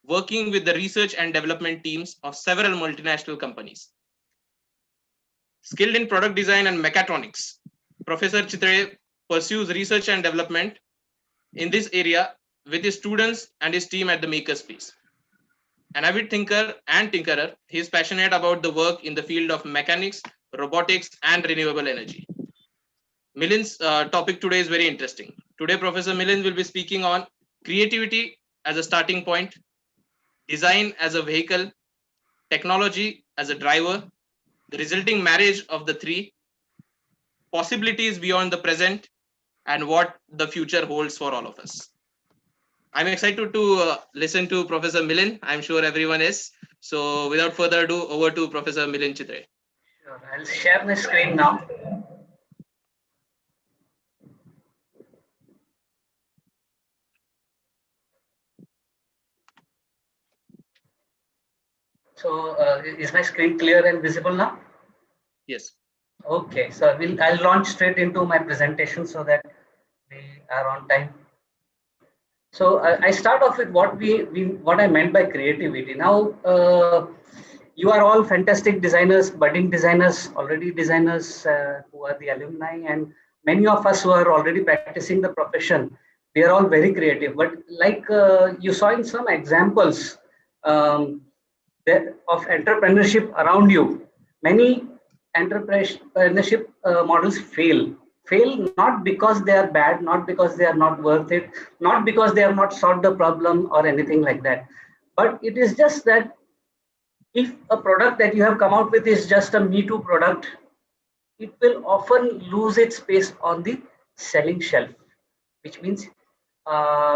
working with the research and development teams of several multinational companies. Skilled in product design and mechatronics, Professor Chitale pursues research and development in this area with his students and his team at the Makerspace. An avid thinker and tinkerer, he is passionate about the work in the field of mechanics, robotics, and renewable energy. Milind's topic today is very interesting. Today, Professor Milind will be speaking on creativity as a starting point, design as a vehicle, technology as a driver, the resulting marriage of the three, possibilities beyond the present, and what the future holds for all of us. I'm excited to listen to Professor Milind. I'm sure everyone is. So without further ado, over to Professor Milind Chitale. Sure. I'll share my screen now. So is my screen clear and visible now? Yes. Okay, so I'll launch straight into my presentation so that we are on time. So I start off with what I meant by creativity. Now you are all fantastic designers, budding designers, already designers who are the alumni, and many of us who are already practicing the profession. We are all very creative, but like you saw in some examples um, of entrepreneurship around you, many entrepreneurship models fail not because they are bad, not because they are not worth it, not because they have not solved the problem or anything like that, but it is just that if a product that you have come out with is just a me too product, it will often lose its space on the selling shelf, which means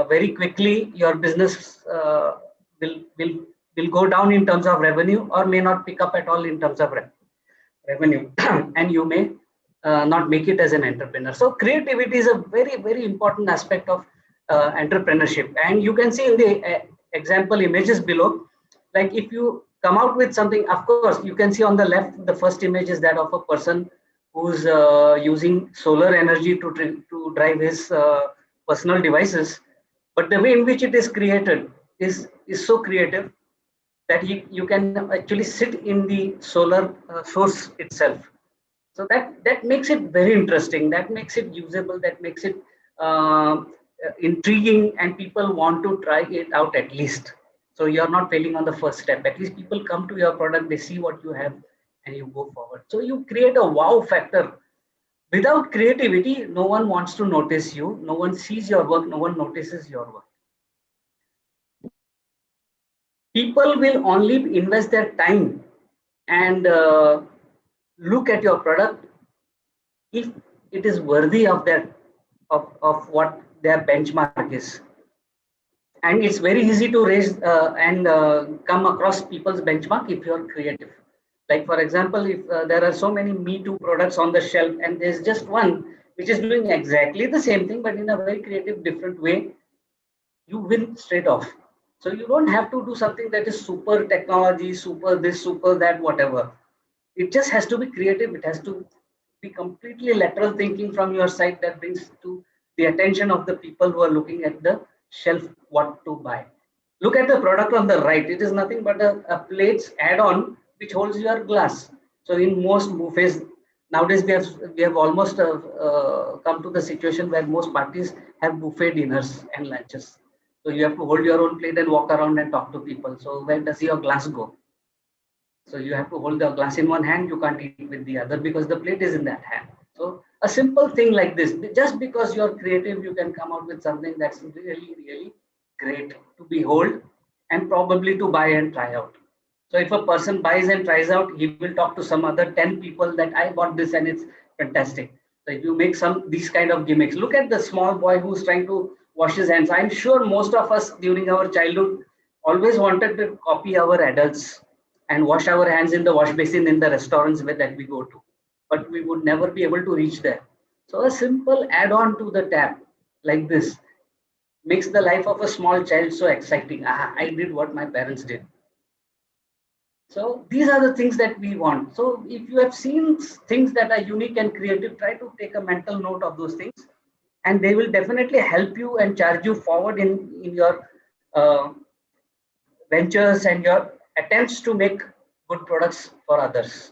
very quickly your business will go down in terms of revenue or may not pick up at all in terms of revenue and you may not make it as an entrepreneur. So creativity is a very important aspect of entrepreneurship, and you can see in the example images below, like if you come out with something, of course you can see on the left the first image is that of a person who's using solar energy to drive his personal devices, but the way in which it is created is so creative that you can actually sit in the solar source itself. So that makes it very interesting, that makes it usable, that makes it intriguing, and people want to try it out at least. So you're not failing on the first step. At least people come to your product, they see what you have, and you go forward. So you create a wow factor. Without creativity, no one wants to notice you, no one sees your work, no one notices your work. People will only invest their time and look at your product if it is worthy of that of what their benchmark is. And it's very easy to raise and come across people's benchmark if you're creative. Like for example, if there are so many Me Too products on the shelf and there's just one which is doing exactly the same thing but in a very creative different way, you win straight off. So you don't have to do something that is super technology, super this, super that, whatever. It just has to be creative. It has to be completely lateral thinking from your side that brings to the attention of the people who are looking at the shelf what to buy. Look at the product on the right. It is nothing but a plates add-on which holds your glass. So in most buffets nowadays, we have almost come to the situation where most parties have buffet dinners and lunches. So you have to hold your own plate and walk around and talk to people. So where does your glass go? So you have to hold the glass in one hand. You can't eat with the other because the plate is in that hand. So a simple thing like this, just because you're creative, you can come out with something that's really, really great to behold and probably to buy and try out. So if a person buys and tries out, he will talk to some other 10 people that I bought this and it's fantastic. So if you make these kind of gimmicks, look at the small boy who's trying to wash his hands. I'm sure most of us during our childhood always wanted to copy our adults and wash our hands in the wash basin in the restaurants that we go to. But we would never be able to reach there. So a simple add-on to the tap like this makes the life of a small child so exciting. Ah, I did what my parents did. So these are the things that we want. So if you have seen things that are unique and creative, try to take a mental note of those things, and they will definitely help you and charge you forward in your ventures and your attempts to make good products for others.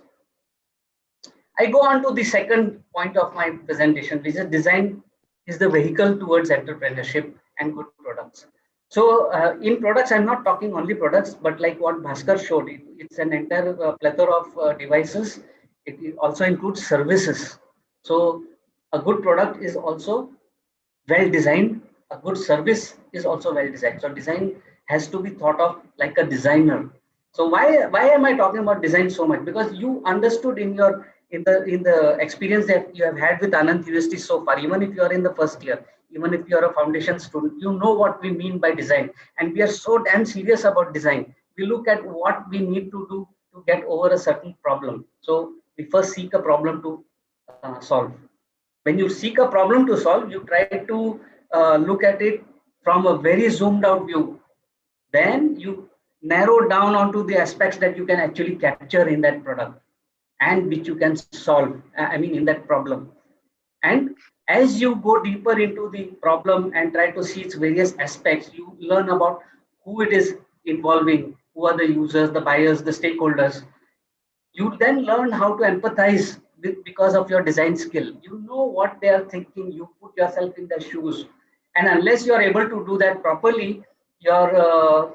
I go on to the second point of my presentation, which is design is the vehicle towards entrepreneurship and good products. So in products, I'm not talking only products, but like what Bhaskar showed, it's an entire plethora of devices. It also includes services. So a good product is also well designed. A good service is also well designed. So design has to be thought of like a designer. So why am I talking about design so much? Because you understood in the experience that you have had with Anand University so far, even if you are in the first year, even if you are a foundation student, you know what we mean by design. And we are so damn serious about design. We look at what we need to do to get over a certain problem. So we first seek a problem to solve. When you seek a problem to solve, you try to look at it from a very zoomed out view. Then you narrow down onto the aspects that you can actually capture in that product and which you can solve, I mean, in that problem. And as you go deeper into the problem and try to see its various aspects, you learn about who it is involving, who are the users, the buyers, the stakeholders. You then learn how to empathize with because of your design skill. You know what they are thinking, you put yourself in their shoes. And unless you are able to do that properly, your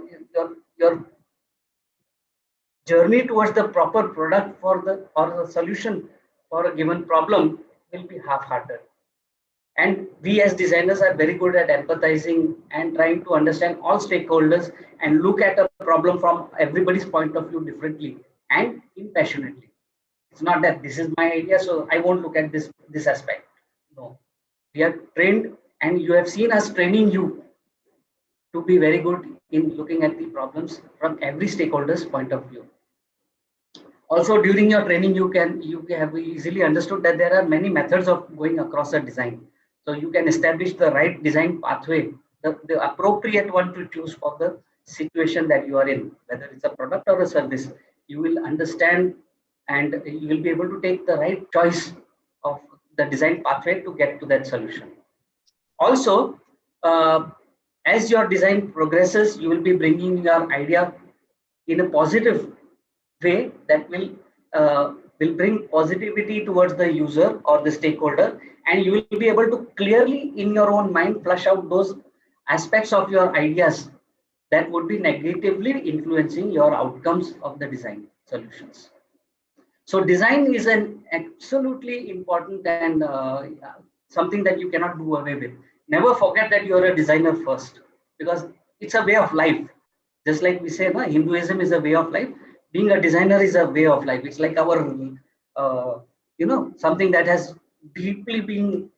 journey towards the proper product for the solution for a given problem will be half-hearted. And we as designers are very good at empathizing and trying to understand all stakeholders and look at a problem from everybody's point of view differently and impassionately. It's not that this is my idea, so I won't look at this aspect. No, we are trained, and you have seen us training you to be very good in looking at the problems from every stakeholder's point of view. Also, during your training, you have easily understood that there are many methods of going across a design. So you can establish the right design pathway, the appropriate one to choose for the situation that you are in, whether it's a product or a service. You will understand and you will be able to take the right choice of the design pathway to get to that solution. Also, as your design progresses, you will be bringing your idea in a positive way that will bring positivity towards the user or the stakeholder, and you will be able to clearly in your own mind flush out those aspects of your ideas that would be negatively influencing your outcomes of the design solutions. So design is an absolutely important and something that you cannot do away with. Never forget that you are a designer first, because it's a way of life. Just like we say, no, Hinduism is a way of life. Being a designer is a way of life. It's like our, something that has deeply been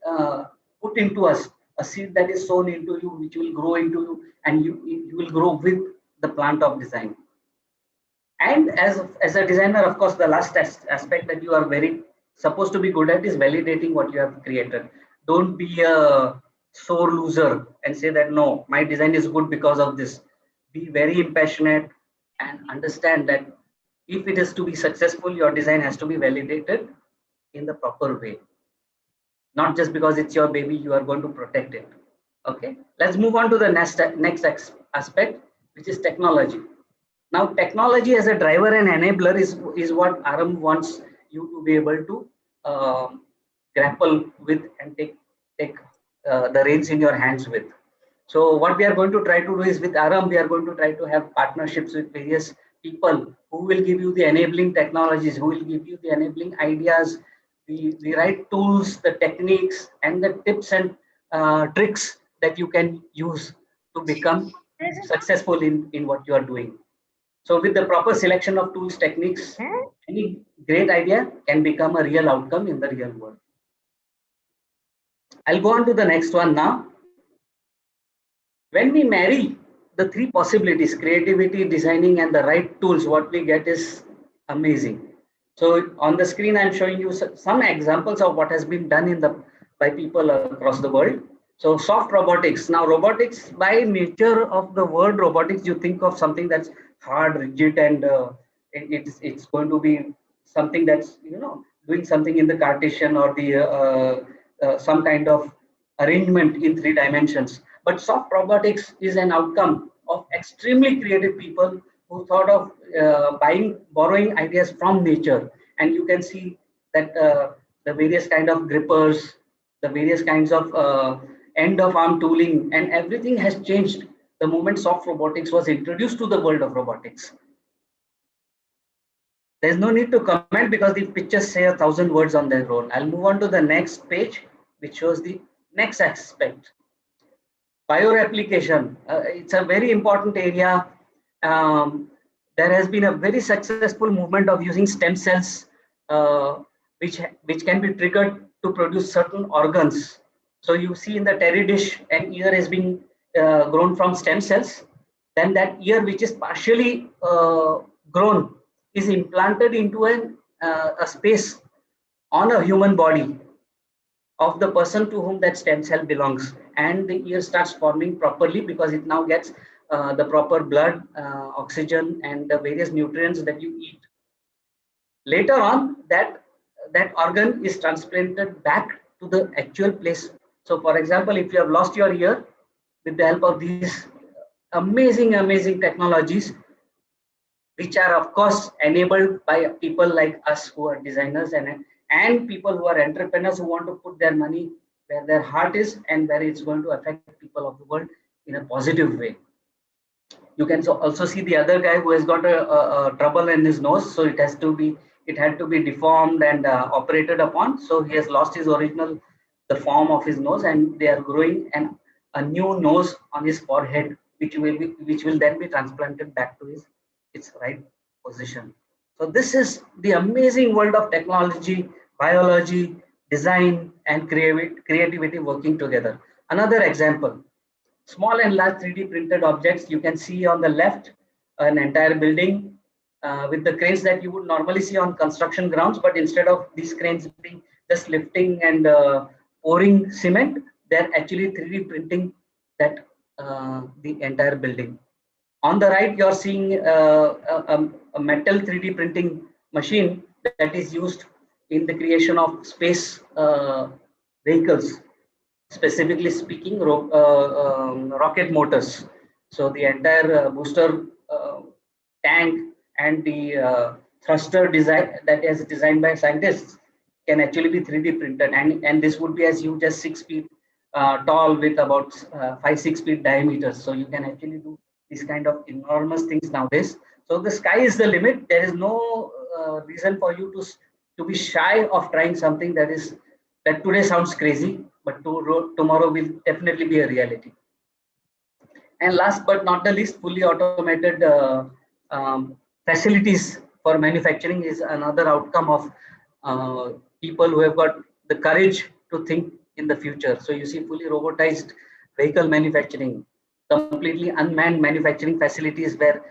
put into us, a seed that is sown into you, which will grow into you, and you will grow with the plant of design. And as a designer, of course, the last aspect that you are very supposed to be good at is validating what you have created. Don't be a sore loser and say that, no, my design is good because of this. Be very impassionate and understand that if it is to be successful, your design has to be validated in the proper way. Not just because it's your baby, you are going to protect it. Okay, let's move on to the next aspect, which is technology. Now, technology as a driver and enabler is what RM wants you to be able to grapple with and take the reins in your hands with. So what we are going to try to do is with RM, we are going to try to have partnerships with various people who will give you the enabling technologies, who will give you the enabling ideas, the right tools, the techniques, and the tips and tricks that you can use to become successful in what you are doing. So with the proper selection of tools, techniques, any great idea can become a real outcome in the real world. I'll go on to the next one now. When we marry the three possibilities, creativity, designing, and the right tools, what we get is amazing. So on the screen, I'm showing you some examples of what has been done by people across the world. So soft robotics. Now robotics, by nature of the word robotics, you think of something that's hard, rigid, and it's going to be something that's doing something in the Cartesian or the some kind of arrangement in 3 dimensions. But soft robotics is an outcome of extremely creative people who thought of borrowing ideas from nature. And you can see that the various kind of grippers, the various kinds of end of arm tooling, and everything has changed the moment soft robotics was introduced to the world of robotics. There's no need to comment because the pictures say 1,000 words on their own. I'll move on to the next page, which shows the next aspect. Bioreplication. It's a very important area. There has been a very successful movement of using stem cells, which can be triggered to produce certain organs. So you see in the terry dish, an ear is being grown from stem cells. Then that ear, which is partially grown, is implanted into a space on a human body of the person to whom that stem cell belongs, and the ear starts forming properly because it now gets the proper blood, oxygen, and the various nutrients that you eat. Later on, that organ is transplanted back to the actual place. So for example, if you have lost your ear, with the help of these amazing technologies, which are of course enabled by people like us who are designers and people who are entrepreneurs who want to put their money where their heart is and where it's going to affect people of the world in a positive way. You can also see the other guy who has got a trouble in his nose, so it had to be deformed and operated upon. So he has lost his the form of his nose, and they are growing a new nose on his forehead, which will then be transplanted back to its right position. So this is the amazing world of technology, biology, design, and creativity working together. Another example, small and large 3D printed objects. You can see on the left an entire building with the cranes that you would normally see on construction grounds, but instead of these cranes being just lifting and pouring cement, they're actually 3D printing that the entire building. On the right, you're seeing a metal 3D printing machine that is used in the creation of space vehicles, specifically speaking, rocket motors. So the entire booster tank and the thruster design that is designed by scientists can actually be 3D printed, and this would be as huge as 6 feet tall with about 5-6 feet diameters. So you can actually do these kind of enormous things nowadays. So the sky is the limit. There is no reason for you to be shy of trying something that today sounds crazy, but tomorrow will definitely be a reality. And last but not the least, fully automated facilities for manufacturing is another outcome of people who have got the courage to think in the future. So you see fully robotized vehicle manufacturing, completely unmanned manufacturing facilities where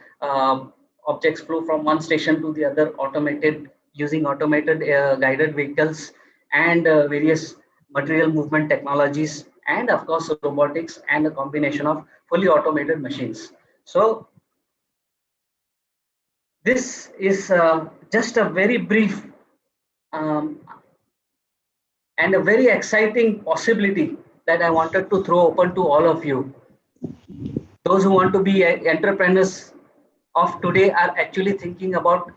objects flow from one station to the other, using automated guided vehicles and various material movement technologies, and of course robotics and a combination of fully automated machines. So this is just a very brief um, and a very exciting possibility that I wanted to throw open to all of you. Those who want to be entrepreneurs of today are actually thinking about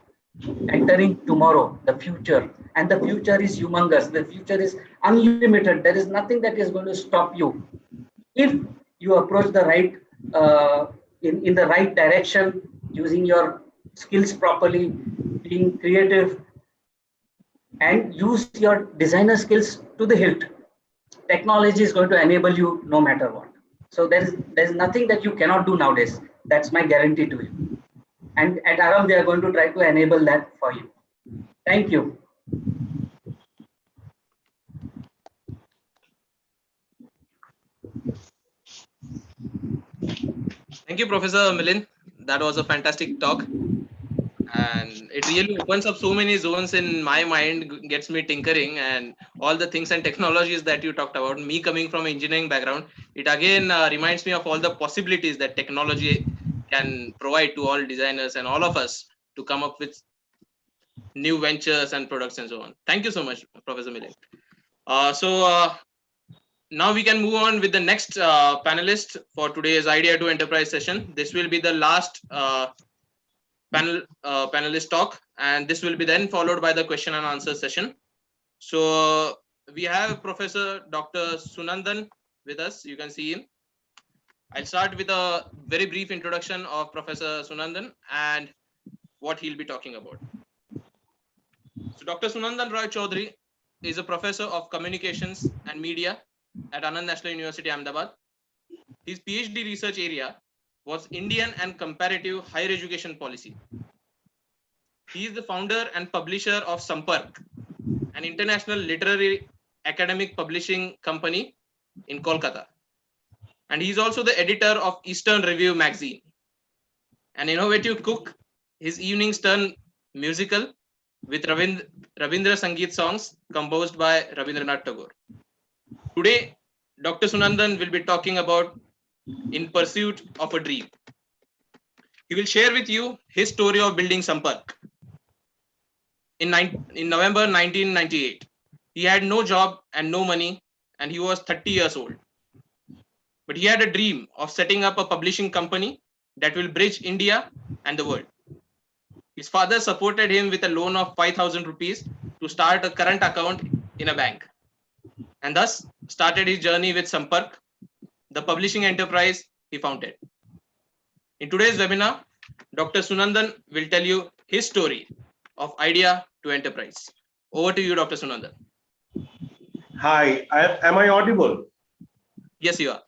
entering tomorrow, the future. And the future is humongous. The future is unlimited. There is nothing that is going to stop you. If you approach the right, in the right direction, using your skills properly, being creative, and use your designer skills to the hilt, technology is going to enable you no matter what. So there's nothing that you cannot do nowadays. That's my guarantee to you. And at Aram, we are going to try to enable that for you. Thank you. Thank you, Professor Milind. That was a fantastic talk. And it really opens up so many zones in my mind, gets me tinkering, and all the things and technologies that you talked about. Me coming from engineering background, it again reminds me of all the possibilities that technology can provide to all designers and all of us to come up with new ventures and products and so on. Thank you so much, Professor Milind. Now we can move on with the next panelist for today's Idea to Enterprise session. This will be the last panelist talk, and this will be then followed by the question and answer session. So we have Professor Dr. Sunandan with us. You can see him. I'll start with a very brief introduction of Professor Sunandan and what he'll be talking about. So Dr. Sunandan Roy Chaudhary is a professor of communications and media at Anand National University, Ahmedabad. His PhD research area was Indian and comparative higher education policy. He is the founder and publisher of Sampark, an international literary academic publishing company in Kolkata. And he is also the editor of Eastern Review magazine. An innovative cook, his evenings turn musical with Rabindra Sangeet songs composed by Rabindranath Tagore. Today, Dr. Sunandan will be talking about In Pursuit of a Dream. He will share with you his story of building Sampark. In November 1998, he had no job and no money, and he was 30 years old. But he had a dream of setting up a publishing company that will bridge India and the world. His father supported him with a loan of 5,000 rupees to start a current account in a bank, and thus started his journey with Sampark, the publishing enterprise he founded. In today's webinar, Dr. Sunandan will tell you his story of idea to enterprise. Over to you, Dr. Sunandan. Hi, am I audible? Yes, you are.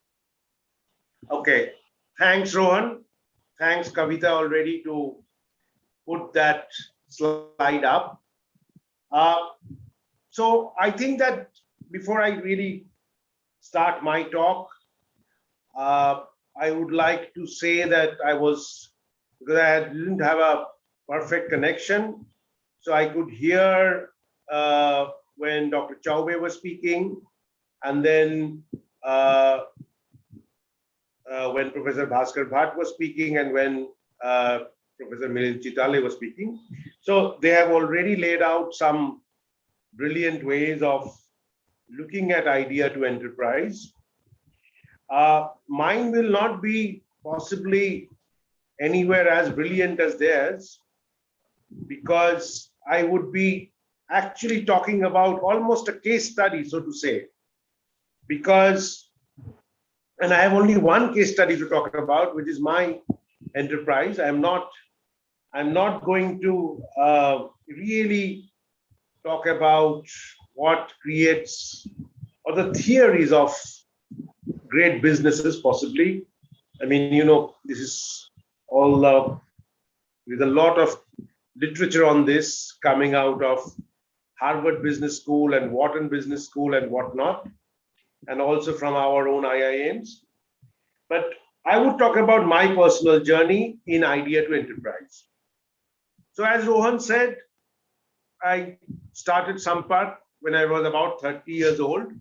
Okay, thanks, Rohan. Thanks, Kavita, already to put that slide up. So I think that before I really start my talk, I would like to say that because I didn't have a perfect connection, so I could hear when Dr. Chaube was speaking, and then when Professor Bhaskar Bhatt was speaking, and when Professor Milind Chitale was speaking. So they have already laid out some brilliant ways of looking at idea to enterprise. Mine will not be possibly anywhere as brilliant as theirs, because I would be actually talking about almost a case study, so to say, and I have only one case study to talk about, which is my enterprise. I'm not going to really talk about what creates or the theories of great businesses, possibly. I mean, this is all, there's a lot of literature on this coming out of Harvard Business School and Wharton Business School and whatnot, and also from our own IIMs. But I would talk about my personal journey in idea to enterprise. So as Rohan said, I started Sampark when I was about 30 years old.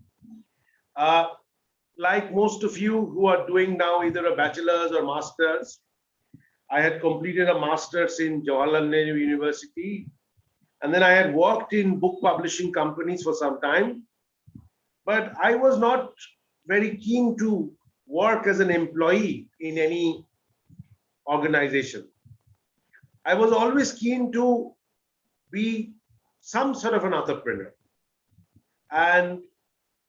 Like most of you who are doing now either a bachelor's or master's, I had completed a master's in Jawaharlal Nehru University. And then I had worked in book publishing companies for some time. But I was not very keen to work as an employee in any organization. I was always keen to be some sort of an entrepreneur. And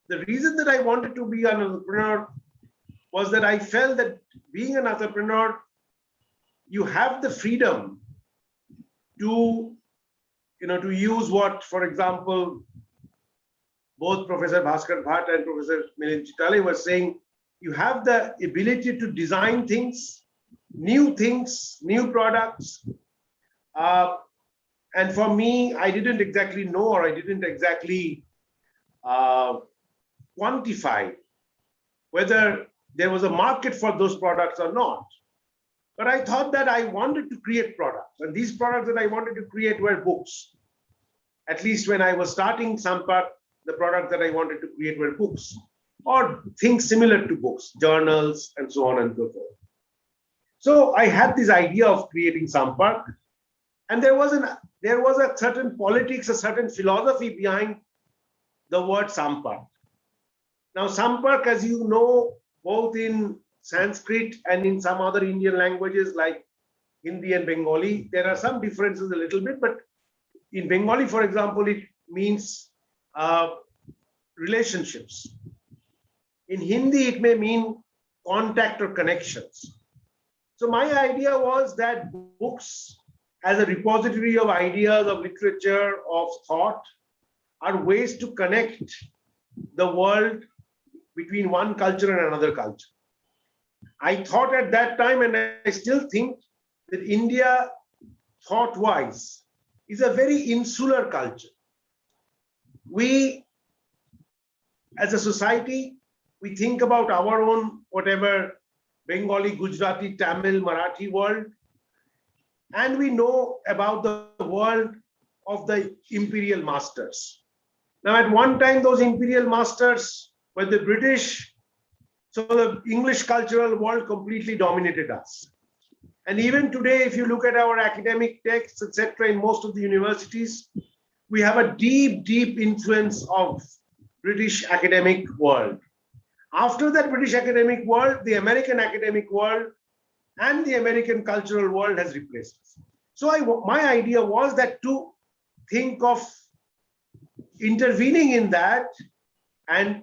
the reason that I wanted to be an entrepreneur was that I felt that being an entrepreneur, you have the freedom to, to use what, for example, both Professor Bhaskar Bhatt and Professor Milind Chitale were saying, you have the ability to design things, new products. And for me, I didn't exactly know, or I didn't exactly quantify whether there was a market for those products or not. But I thought that I wanted to create products. And these products that I wanted to create were books. At least when I was starting Sampark, the products that I wanted to create were books, or things similar to books, journals, and so on and so forth. So I had this idea of creating Sampark, and there was a certain politics, a certain philosophy behind the word Sampark. Now, Sampark, as you know, both in Sanskrit and in some other Indian languages like Hindi and Bengali, there are some differences a little bit, but in Bengali, for example, it means relationships. In Hindi, it may mean contact or connections. So my idea was that books as a repository of ideas, of literature, of thought, are ways to connect the world between one culture and another culture. I thought at that time, and I still think, that India, thought-wise, is a very insular culture. We, as a society, we think about our own, whatever, Bengali, Gujarati, Tamil, Marathi world, and we know about the world of the imperial masters. Now, at one time, those imperial masters were the British, so the English cultural world completely dominated us. And even today, if you look at our academic texts, etc., in most of the universities, we have a deep, deep influence of British academic world. After that British academic world, the American academic world and the American cultural world has replaced us. So my idea was that to think of intervening in that and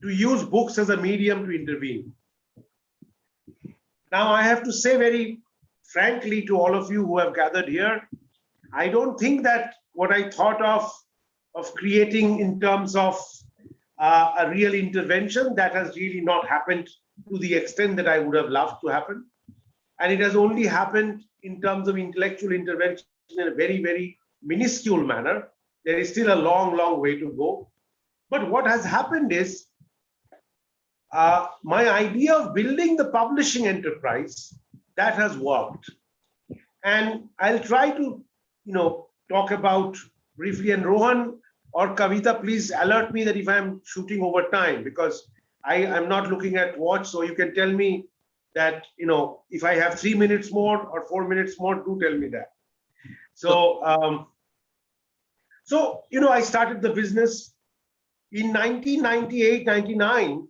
to use books as a medium to intervene. Now, I have to say very frankly to all of you who have gathered here, I don't think that what I thought of creating in terms of a real intervention, that has really not happened to the extent that I would have loved to happen. And it has only happened in terms of intellectual intervention in a very, very minuscule manner. There is still a long, long way to go. But what has happened is my idea of building the publishing enterprise, that has worked. And I'll try to, talk about briefly, and Rohan or Kavita, please alert me that if I'm shooting over time, because I am not looking at watch, so you can tell me that, if I have 3 minutes more or 4 minutes more, do tell me that. So, I started the business in 1998, 99.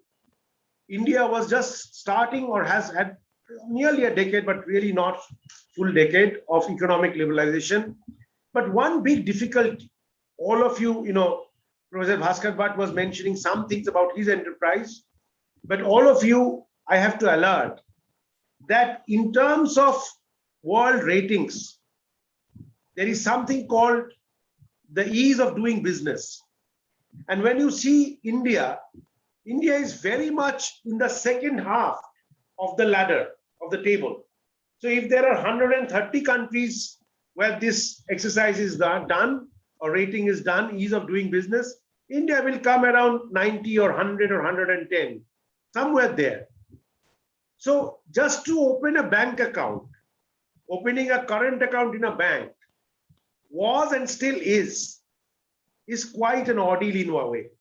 India was just starting, or has had nearly a decade, but really not full decade of economic liberalization. But one big difficulty, all of you, Professor Bhaskar Bhatt was mentioning some things about his enterprise, but all of you, I have to alert that in terms of world ratings, there is something called the ease of doing business. And when you see India is very much in the second half of the ladder, of the table. So if there are 130 countries where this exercise is done, or rating is done, ease of doing business, India will come around 90 or 100 or 110, somewhere there. So just to open a bank account, opening a current account in a bank was and still is quite an ordeal in a way.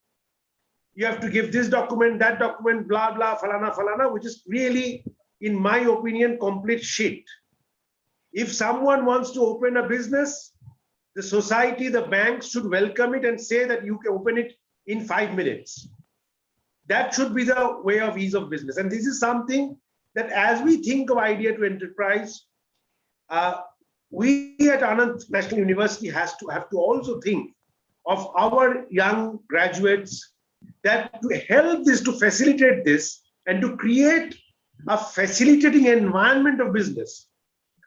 You have to give this document, that document, blah, blah, falana, falana, which is really, in my opinion, complete shit. If someone wants to open a business, the society, the banks should welcome it and say that you can open it in 5 minutes. That should be the way of ease of business. And this is something that as we think of idea to enterprise, we at Anand National University have to also think of our young graduates, that to help this, to facilitate this, and to create a facilitating environment of business.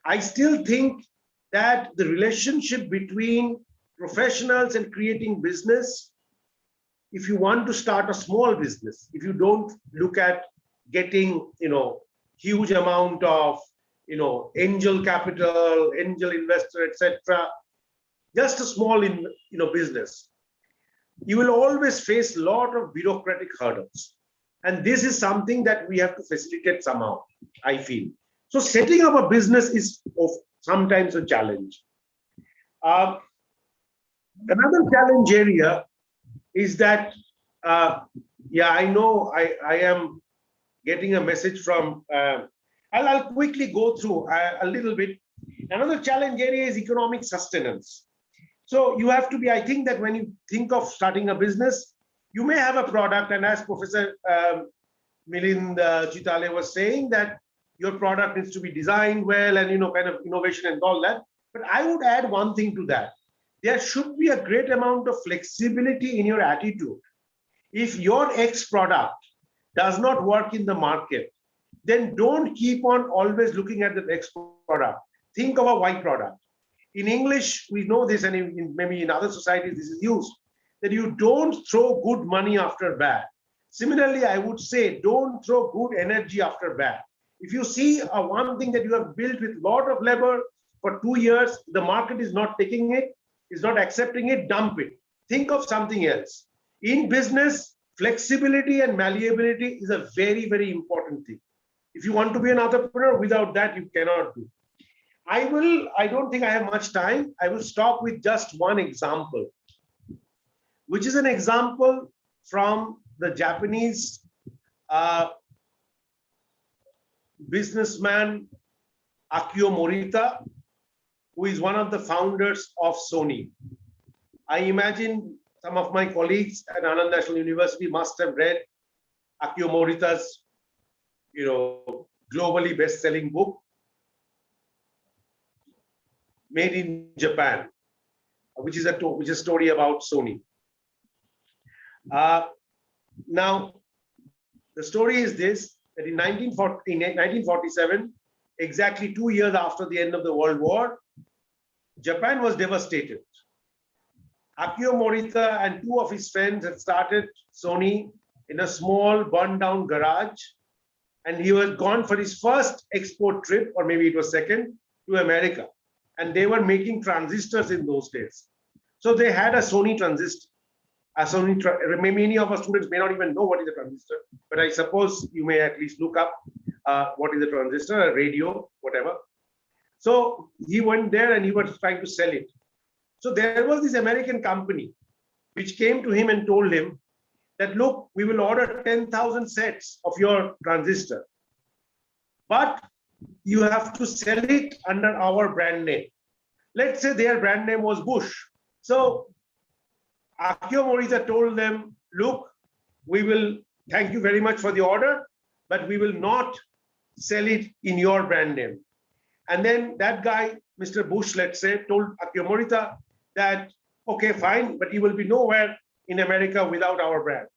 I still think that the relationship between professionals and creating business, if you want to start a small business, if you don't look at getting, huge amount of, angel capital, angel investor, etc., just a small, business, you will always face a lot of bureaucratic hurdles. And this is something that we have to facilitate somehow, I feel. So setting up a business is sometimes a challenge. Another challenge area is that, I know I am getting a message from, I'll quickly go through a little bit. Another challenge area is economic sustenance. So you have to be, I think that when you think of starting a business, you may have a product, and as Professor Milind Chitale was saying, that your product needs to be designed well and, kind of innovation and all that. But I would add one thing to that. There should be a great amount of flexibility in your attitude. If your X product does not work in the market, then don't keep on always looking at the X product. Think of a Y product. In English, we know this, and maybe in other societies this is used, that you don't throw good money after bad. Similarly, I would say don't throw good energy after bad. If you see one thing that you have built with a lot of labor for 2 years, the market is not taking it, is not accepting it, dump it. Think of something else. In business, flexibility and malleability is a very, very important thing. If you want to be an entrepreneur, without that, you cannot do. I don't think I have much time. I will stop with just one example, which is an example from the Japanese businessman Akio Morita, who is one of the founders of Sony. I imagine some of my colleagues at Anand National University must have read Akio Morita's, globally best-selling book, Made in Japan, which is a story about Sony. Now, the story is this, that in 1947, exactly 2 years after the end of the World War, Japan was devastated. Akio Morita and 2 of his friends had started Sony in a small burned-down garage, and he was gone for his first export trip, or maybe it was second, to America. And they were making transistors in those days. So they had a Sony transistor. Many of our students may not even know what is a transistor, but I suppose you may at least look up what is a transistor, a radio, whatever. So he went there and he was trying to sell it. So there was this American company which came to him and told him that, look, we will order 10,000 sets of your transistor, but you have to sell it under our brand name. Let's say their brand name was Bush. So Akio Morita told them, look, we will thank you very much for the order, but we will not sell it in your brand name. And then that guy, Mr. Bush, let's say, told Akio Morita that, okay, fine, but you will be nowhere in America without our brand.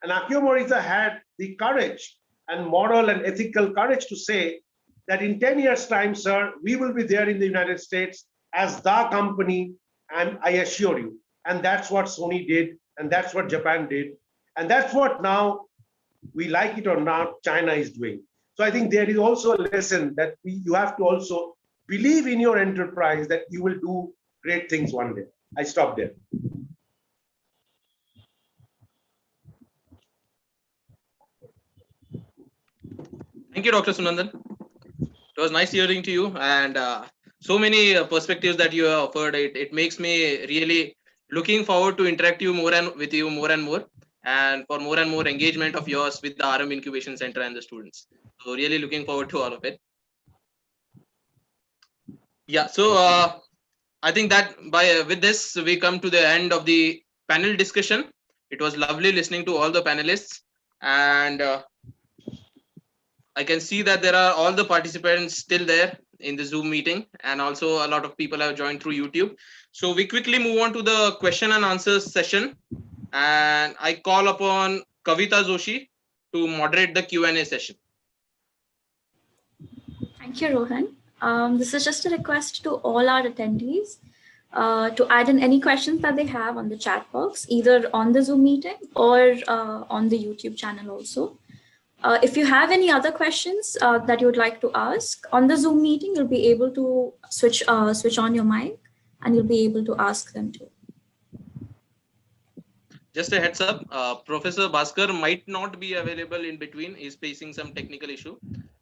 And Akio Morita had the courage and moral and ethical courage to say that in 10 years' time, sir, we will be there in the United States as the company, and I assure you. And that's what Sony did, and that's what Japan did. And that's what now, we like it or not, China is doing. So I think there is also a lesson that you have to also believe in your enterprise that you will do great things one day. I stop there. Thank you, Dr. Sunandan. It was nice hearing to you, and so many perspectives that you have offered. It makes me really looking forward to interact with you more and more, and for more and more engagement of yours with the RM Incubation Center and the students. So really looking forward to all of it. Yeah, so I think that with this we come to the end of the panel discussion. It was lovely listening to all the panelists, and I can see that there are all the participants still there in the Zoom meeting, and also a lot of people have joined through YouTube. So we quickly move on to the question and answers session, and I call upon Kavita Joshi to moderate the Q&A session. Thank you, Rohan. This is just a request to all our attendees to add in any questions that they have on the chat box, either on the Zoom meeting or on the YouTube channel also. If you have any other questions that you would like to ask on the Zoom meeting, you'll be able to switch on your mic and you'll be able to ask them too. Just a heads up, Professor Bhaskar might not be available in between. He's facing some technical issue.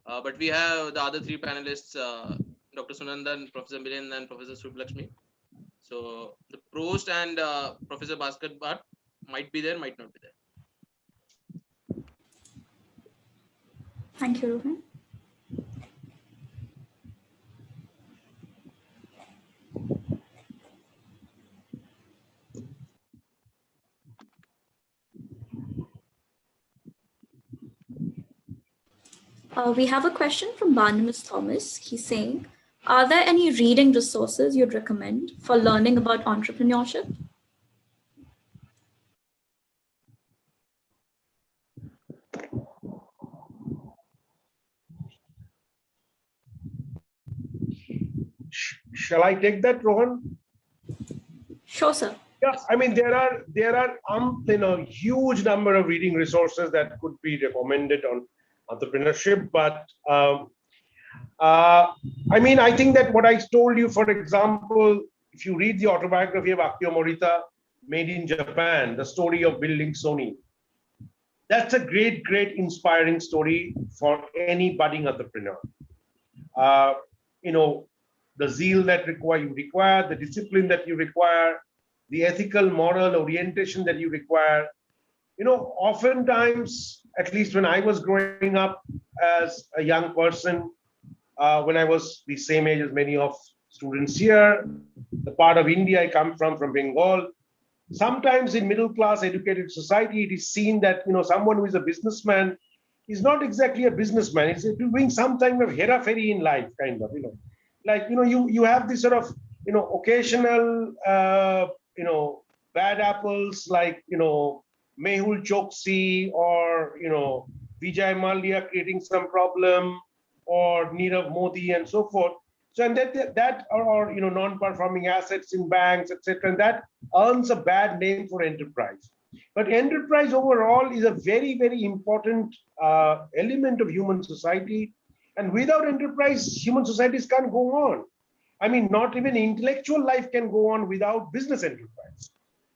But we have the other three panelists, Dr. Sunandan, Professor Milen, and Professor Subhlakshmi. So the Prost and Professor Bhaskar Bhatt might be there, might not be there. Thank you, Rohan. We have a question from Barnabas Thomas. He's saying, are there any reading resources you'd recommend for learning about entrepreneurship? Shall I take that, Rohan? Sure, sir. Yeah, I mean, there are huge number of reading resources that could be recommended on entrepreneurship, but I mean, I think that what I told you, for example, if you read the autobiography of Akio Morita, Made in Japan, the story of building Sony, that's a great, great inspiring story for any budding entrepreneur. The zeal that you require, the discipline that you require, the ethical, moral orientation that you require. Oftentimes, at least when I was growing up as a young person, when I was the same age as many of students here, the part of India I come from Bengal, sometimes in middle class educated society, it is seen that, someone who is a businessman is not exactly a businessman. He's doing some kind of hera-fairy in life, kind of, Like, you have this sort of, occasional, bad apples like, Mehul Choksi or, Vijay Mallya creating some problem, or Nirav Modi and so forth. So, and that or non-performing assets in banks, etc., and that earns a bad name for enterprise. But enterprise overall is a very, very important element of human society. And without enterprise, human societies can't go on. I mean, not even intellectual life can go on without business enterprise.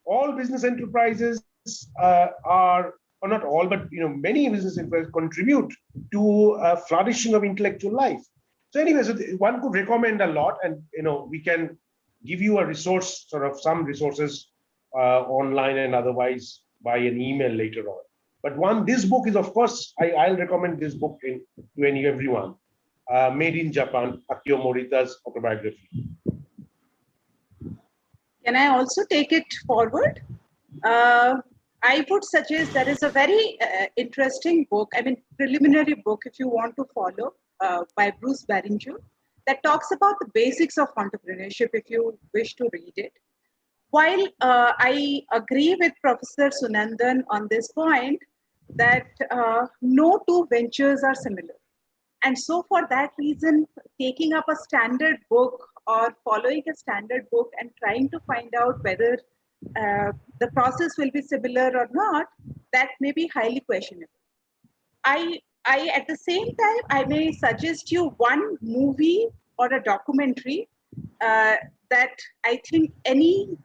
All business enterprises or not all, but many business enterprises contribute to a flourishing of intellectual life. So anyway, so one could recommend a lot, and we can give you a resource, sort of some resources online and otherwise by an email later on. But this book is, of course, I'll recommend this book to everyone. Made in Japan, Akio Morita's autobiography. Can I also take it forward? I would suggest there is a very interesting book, preliminary book, if you want to follow, by Bruce Barringer, that talks about the basics of entrepreneurship, if you wish to read it. While I agree with Professor Sunandan on this point, that no two ventures are similar. And so for that reason, taking up a standard book or following a standard book and trying to find out whether the process will be similar or not, that may be highly questionable. I at the same time, I may suggest you one movie or a documentary that I think any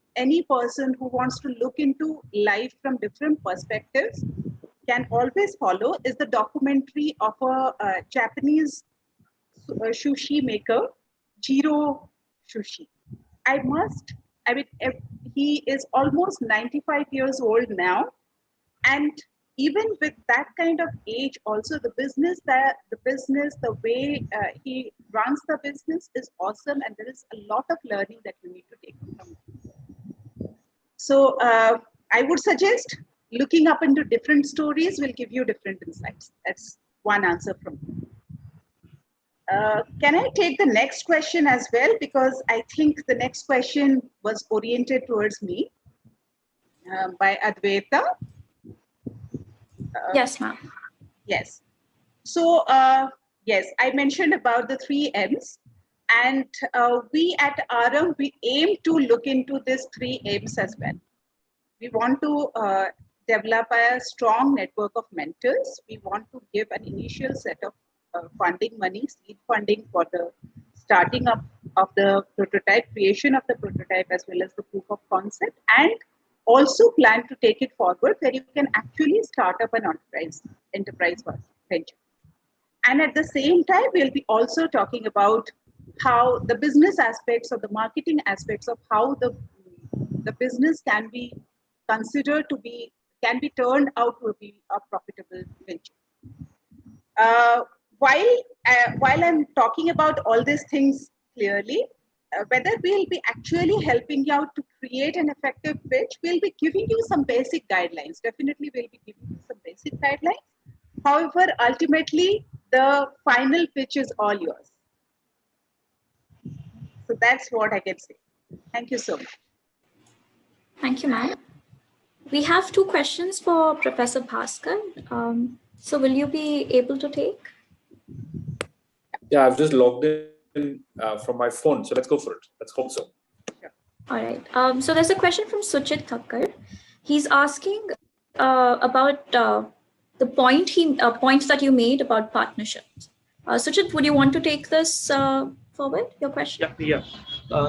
person who wants to look into life from different perspectives can always follow, is the documentary of a Japanese sushi maker, Jiro Sushi. He is almost 95 years old now, and even with that kind of age, also the way he runs the business is awesome, and there is a lot of learning that you need to take from him. So I would suggest looking up into different stories will give you different insights. That's one answer from me. Can I take the next question as well? Because I think the next question was oriented towards me by Advaita. Yes, ma'am. Yes. So, yes, I mentioned about the 3 M's. And we at Aram, we aim to look into these 3 M's as well. We want to develop a strong network of mentors. We want to give an initial set of funding money, seed funding for the starting up of the prototype, creation of the prototype, as well as the proof of concept, and also plan to take it forward where you can actually start up an enterprise venture. And at the same time, we'll be also talking about how the business aspects or the marketing aspects of how the business can be considered to be, can be turned out to be a profitable venture. While I'm talking about all these things clearly, whether we'll be actually helping you out to create an effective pitch, we'll be giving you some basic guidelines. Definitely, we'll be giving you some basic guidelines. However, ultimately, the final pitch is all yours. So that's what I can say. Thank you so much. Thank you, ma'am. We have 2 questions for Professor Bhaskar. So will you be able to take? Yeah, I've just logged in from my phone. So let's go for it. Let's hope so. All right. So there's a question from Suchit Thakkar. He's asking about the points that you made about partnerships. Suchit, would you want to take this forward, your question? Yeah.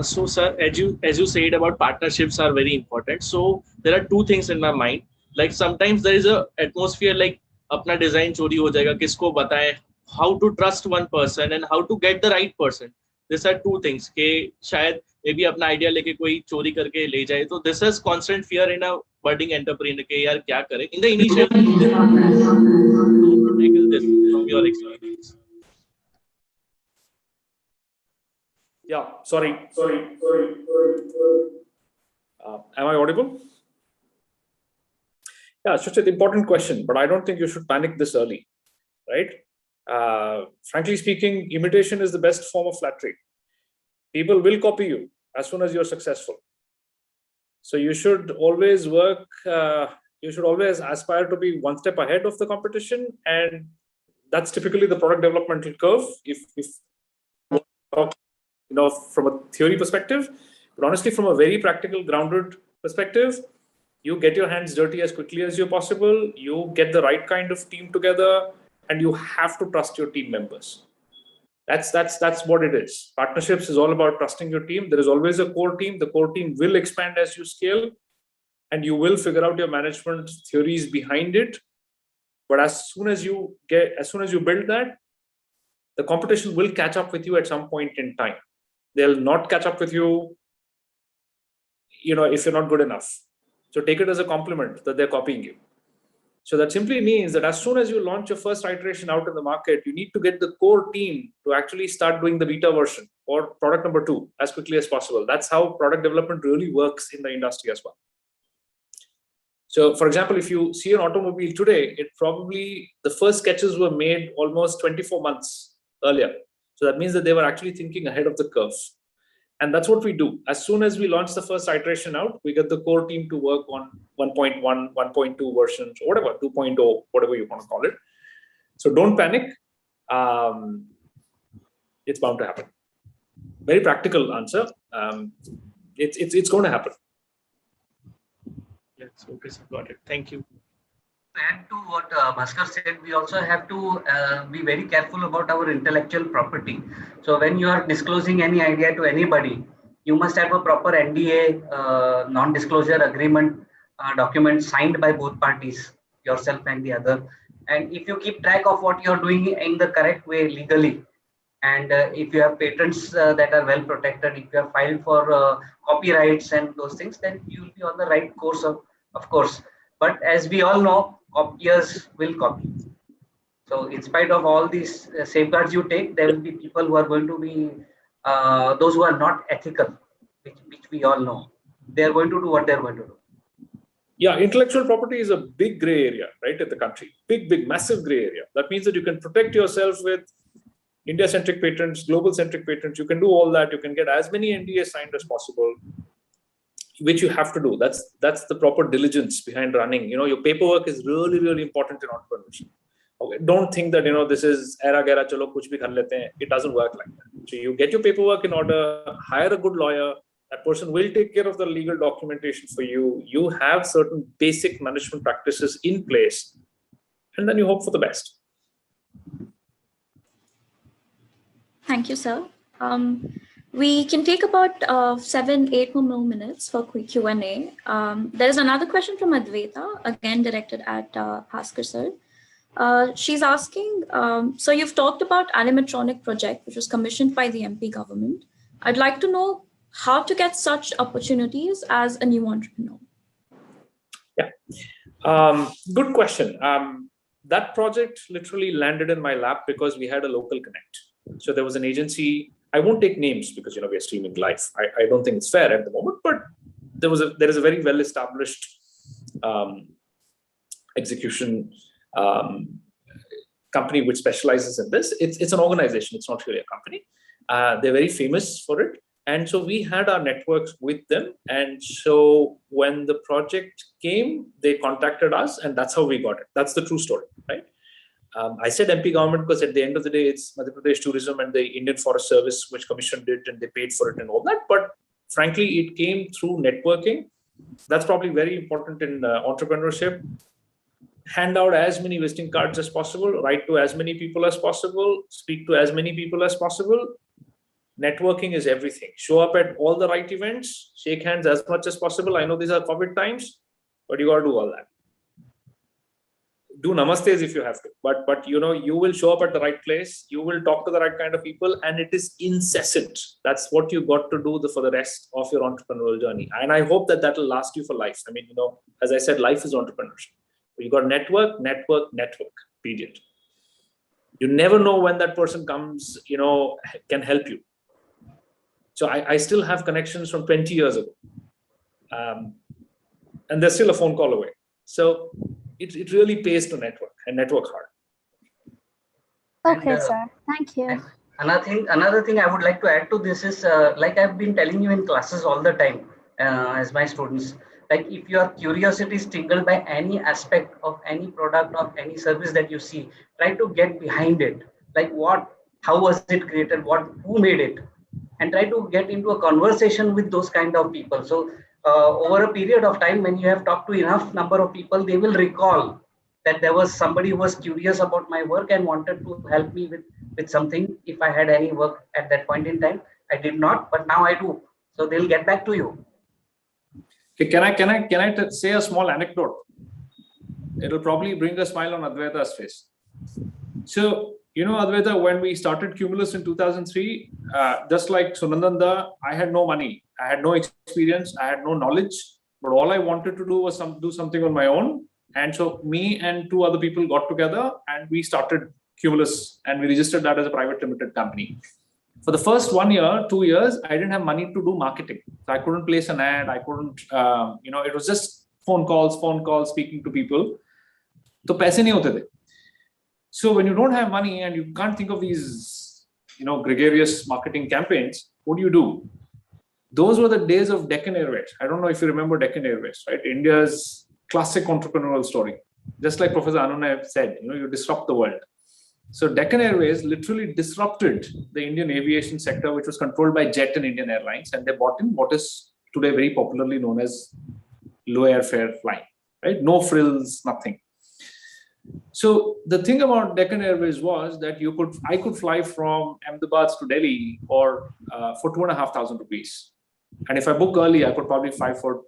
So, sir, as you said about partnerships are very important. So there are 2 things in my mind. Like sometimes there is a atmosphere like अपना design चोरी हो जाएगा, किसको बताएं, how to trust one person and how to get the right person. These are 2 things कि शायद maybe अपना idea लेके कोई चोरी करके ले जाए. So this is constant fear in a budding entrepreneur कि यार क्या करें. In the initial tackle this from your experience. Yeah, sorry. Am I audible? Yeah, it's such an important question, but I don't think you should panic this early, right? Frankly speaking, imitation is the best form of flattery. People will copy you as soon as you're successful. So you should always work, you should always aspire to be 1 step ahead of the competition. And that's typically the product developmental curve. If from a theory perspective, but honestly, from a very practical, grounded perspective, you get your hands dirty as quickly as you're possible. You get the right kind of team together, and you have to trust your team members. That's what it is. Partnerships is all about trusting your team. There is always a core team. The core team will expand as you scale, and you will figure out your management theories behind it. But as soon as you build that, the competition will catch up with you at some point in time. They'll not catch up with you, if you're not good enough. So take it as a compliment that they're copying you. So that simply means that as soon as you launch your first iteration out in the market, you need to get the core team to actually start doing the beta version or product number 2 as quickly as possible. That's how product development really works in the industry as well. So for example, if you see an automobile today, the first sketches were made almost 24 months earlier. So that means that they were actually thinking ahead of the curve. And that's what we do. As soon as we launch the first iteration out, we get the core team to work on 1.1, 1.2 versions, or whatever, 2.0, whatever you want to call it. So don't panic. It's bound to happen. Very practical answer. It's going to happen. Yes, okay, sir, got it. Thank you. To add to what Bhaskar said, we also have to be very careful about our intellectual property. So when you are disclosing any idea to anybody, you must have a proper NDA, non-disclosure agreement document signed by both parties, yourself and the other. And if you keep track of what you're doing in the correct way legally, and if you have patents that are well protected, if you have filed for copyrights and those things, then you will be on the right course of course. But as we all know, copiers will copy. So in spite of all these safeguards you take, there will be people who are going to be those who are not ethical, which we all know. They are going to do what they are going to do. Yeah, intellectual property is a big gray area, right, in the country. Big, massive gray area. That means that you can protect yourself with India-centric patents, global-centric patents. You can do all that. You can get as many NDAs signed as possible, which you have to do. That's the proper diligence behind running. Your paperwork is really, really important in entrepreneurship. Okay, don't think that this is era gera chalo kuch bhi kar lete hain. It doesn't work like that. So you get your paperwork in order, hire a good lawyer. That person will take care of the legal documentation for you. You have certain basic management practices in place, and then you hope for the best. Thank you, sir. We can take about 7-8 more minutes for quick Q&A. There is another question from Advaita, again directed at Bhaskar sir. She's asking, so you've talked about animatronic project, which was commissioned by the MP government. I'd like to know how to get such opportunities as a new entrepreneur. Yeah, good question. That project literally landed in my lap because we had a local connect. So there was an agency. I won't take names because we are streaming live. I don't think it's fair at the moment, but there is a very well-established execution company which specializes in this. It's an organization. It's not really a company. They're very famous for it. And so we had our networks with them. And so when the project came, they contacted us, and that's how we got it. That's the true story, right? I said MP government because at the end of the day, it's Madhya Pradesh Tourism and the Indian Forest Service which commissioned it, and they paid for it and all that. But frankly, it came through networking. That's probably very important in entrepreneurship. Hand out as many visiting cards as possible, write to as many people as possible, speak to as many people as possible. Networking is everything. Show up at all the right events, shake hands as much as possible. I know these are COVID times, but you got to do all that. Do namastes if you have to, but you will show up at the right place. You will talk to the right kind of people, and it is incessant. That's what you got to do for the rest of your entrepreneurial journey. And I hope that will last you for life. I mean, as I said, life is entrepreneurship. You got network, period. You never know when that person comes, can help you. So I still have connections from 20 years ago. And they're still a phone call away. So it really pays to network and network hard. Okay, sir. Thank you. Another thing I would like to add to this is, like I've been telling you in classes all the time, as my students, like if your curiosity is tickled by any aspect of any product or any service that you see, try to get behind it. Like how was it created? Who made it? And try to get into a conversation with those kind of people. So over a period of time, when you have talked to enough number of people, they will recall that there was somebody who was curious about my work and wanted to help me with something. If I had any work at that point in time, I did not, but now I do. So they'll get back to you. Okay, can I say a small anecdote? It'll probably bring a smile on Advaita's face. So, Advaita, when we started Cumulus in 2003, just like Sunandanda, I had no money. I had no experience. I had no knowledge. But all I wanted to do was do something on my own. And so me and 2 other people got together and we started Cumulus, and we registered that as a private limited company. For the first 1 year, 2 years, I didn't have money to do marketing. So I couldn't place an ad. I couldn't, it was just phone calls, speaking to people. So paise nahi hote the. So when you don't have money and you can't think of these, gregarious marketing campaigns, what do? Those were the days of Deccan Airways. I don't know if you remember Deccan Airways, right? India's classic entrepreneurial story. Just like Professor Anunay said, you disrupt the world. So Deccan Airways literally disrupted the Indian aviation sector, which was controlled by Jet and Indian Airlines, and they brought in what is today very popularly known as low airfare flying, right? No frills, nothing. So the thing about Deccan Airways was that I could fly from Ahmedabad to Delhi for 2,500 rupees. And if I book early, I could probably fly for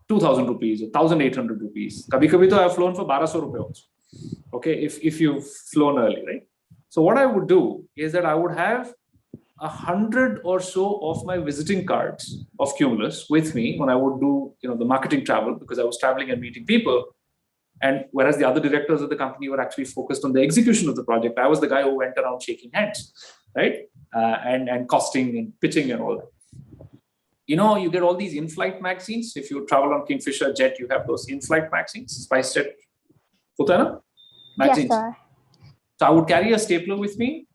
2,000 rupees or 1,800 rupees. Kabhi I've flown for 1,200 rupees also. Okay, if you've flown early, right? So what I would do is that I would have 100 or so of my visiting cards of Cumulus with me when I would do, the marketing travel, because I was traveling and meeting people. And whereas the other directors of the company were actually focused on the execution of the project, I was the guy who went around shaking hands, right? And costing and pitching and all that. You get all these in-flight magazines. If you travel on Kingfisher Jet, you have those in-flight magazines, SpiceJet, magazines. Yes, sir. So I would carry a stapler with me,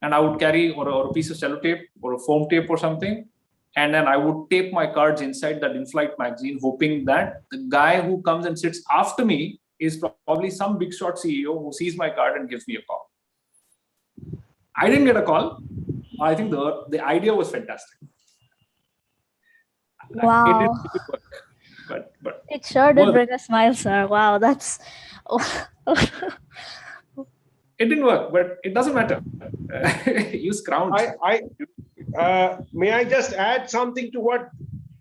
and I would carry or a piece of sellotape or a foam tape or something. And then I would tape my cards inside that in-flight magazine, hoping that the guy who comes and sits after me is probably some big shot CEO who sees my card and gives me a call. I didn't get a call. I think the idea was fantastic. Wow. It didn't really work, but It sure did bring a smile, sir. Wow, that's... It didn't work, but it doesn't matter. You scrounge. May I just add something to what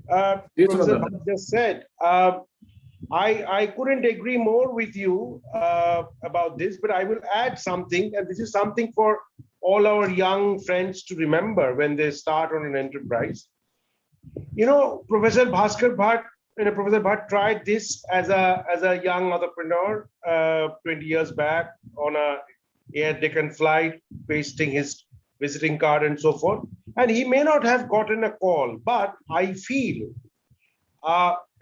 Professor Bhatt just said? I couldn't agree more with you about this, but I will add something, and this is something for all our young friends to remember when they start on an enterprise. Professor Bhaskar Bhatt, Professor Bhatt tried this as a young entrepreneur 20 years back on a Air Deccan flight, pasting his visiting card and so forth. And he may not have gotten a call, but I feel,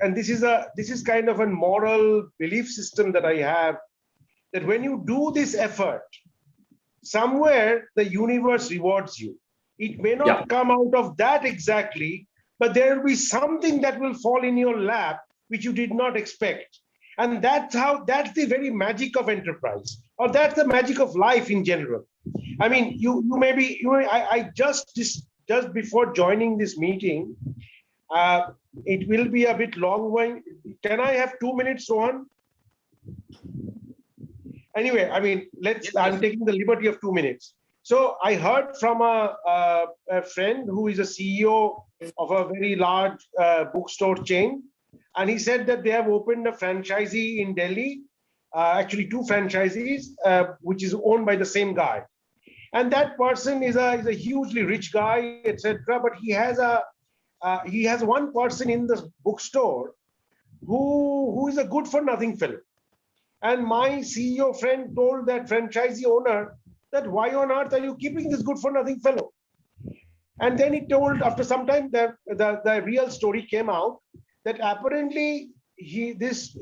and this is kind of a moral belief system that I have, that when you do this effort, somewhere the universe rewards you. It may not come out of that exactly, but there will be something that will fall in your lap which you did not expect. And that's the very magic of enterprise, or that's the magic of life in general. I mean, I just before joining this meeting, it will be a bit long one. Can I have 2 minutes, Rohan? Anyway, I mean, I'm taking the liberty of 2 minutes. So I heard from a friend who is a CEO of a very large bookstore chain. And he said that they have opened a franchisee in Delhi, actually 2 franchisees, which is owned by the same guy. And that person is a hugely rich guy, etc. But he has one person in the bookstore who is a good for nothing fellow. And my CEO friend told that franchisee owner that why on earth are you keeping this good for nothing fellow? And then he told, after some time, that the real story came out, that apparently this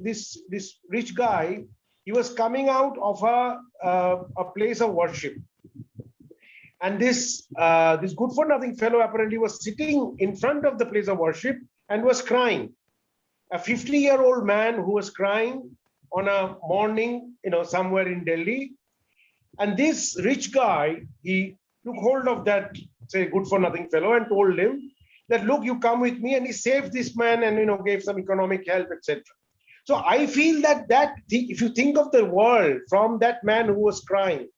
rich guy, he was coming out of a place of worship. And this good for nothing fellow apparently was sitting in front of the place of worship and was crying. A 50-year-old man who was crying on a morning, somewhere in Delhi. And this rich guy, he took hold of that, say, good for nothing fellow and told him that, look, you come with me, and he saved this man and, gave some economic help, etc. So I feel that if you think of the world from that man who was crying,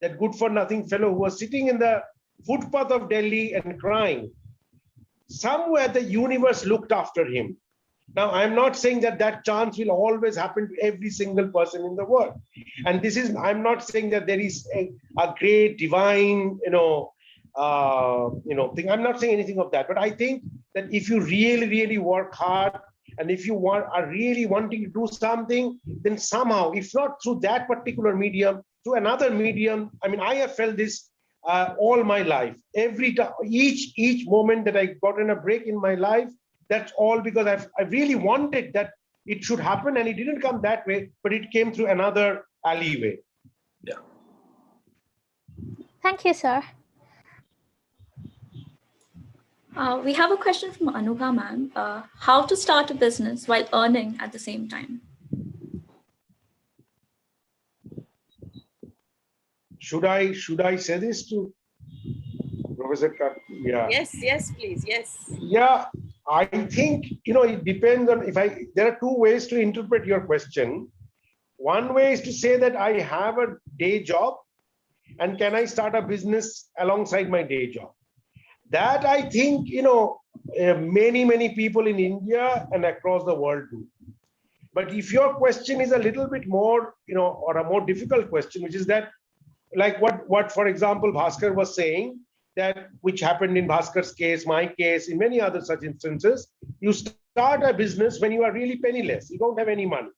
that good for nothing fellow who was sitting in the footpath of Delhi and crying, somewhere the universe looked after him. Now, I'm not saying that chance will always happen to every single person in the world. And I'm not saying that there is a great divine, thing. I'm not saying anything of that. But I think that if you really, really work hard, and if you are really wanting to do something, then somehow, if not through that particular medium, through another medium, I mean, I have felt this all my life. Every time, each moment that I got in a break in my life, that's all because I really wanted that it should happen, and it didn't come that way, but it came through another alleyway. Yeah. Thank you, sir. We have a question from Anubha ma'am. How to start a business while earning at the same time? Should I say this to Professor Kar? Yeah. Yes, please. Yes. Yeah, I think, it depends on there are 2 ways to interpret your question. One way is to say that I have a day job, and can I start a business alongside my day job? That I think, many people in India and across the world do. But if your question is a little bit more, or a more difficult question, which is that, like what for example, Bhaskar was saying, that which happened in Bhaskar's case, my case, in many other such instances, you start a business when you are really penniless. You don't have any money.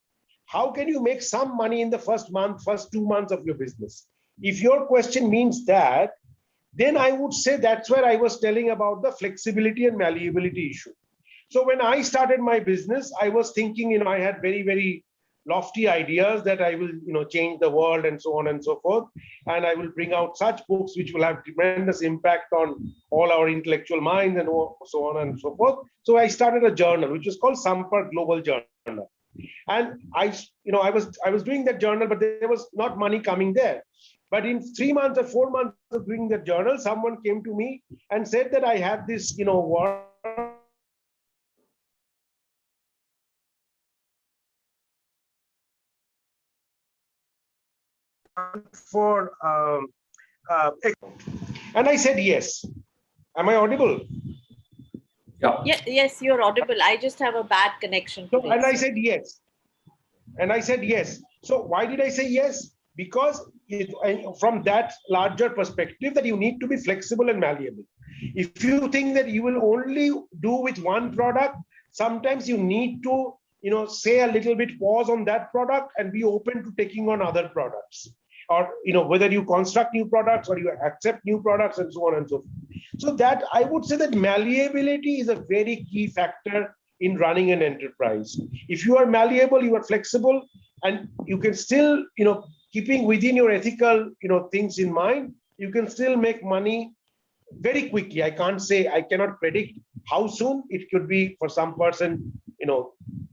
how can you make some money in the first month, first 2 months of your business? If your question means that, then I would say that's where I was telling about the flexibility and malleability issue. So when I started my business, I was thinking, I had very, very lofty ideas that I will, change the world and so on and so forth. And I will bring out such books which will have tremendous impact on all our intellectual minds and so on and so forth. So I started a journal, which is called Sampark Global Journal. And I was doing that journal, but there was not money coming there. But in 3 months or 4 months of doing the journal, someone came to me and said that I have this, work for, and I said yes. Am I audible? Yeah, yes, you're audible. I just have a bad connection. So, and I said yes. So why did I say yes? Because from that larger perspective that you need to be flexible and malleable. If you think that you will only do with one product, sometimes you need to, say a little bit pause on that product and be open to taking on other products. Or, whether you construct new products or you accept new products and so on and so forth. So that I would say that malleability is a very key factor in running an enterprise. If you are malleable, you are flexible, and you can still, keeping within your ethical, things in mind, you can still make money very quickly. I cannot predict how soon. It could be for some person,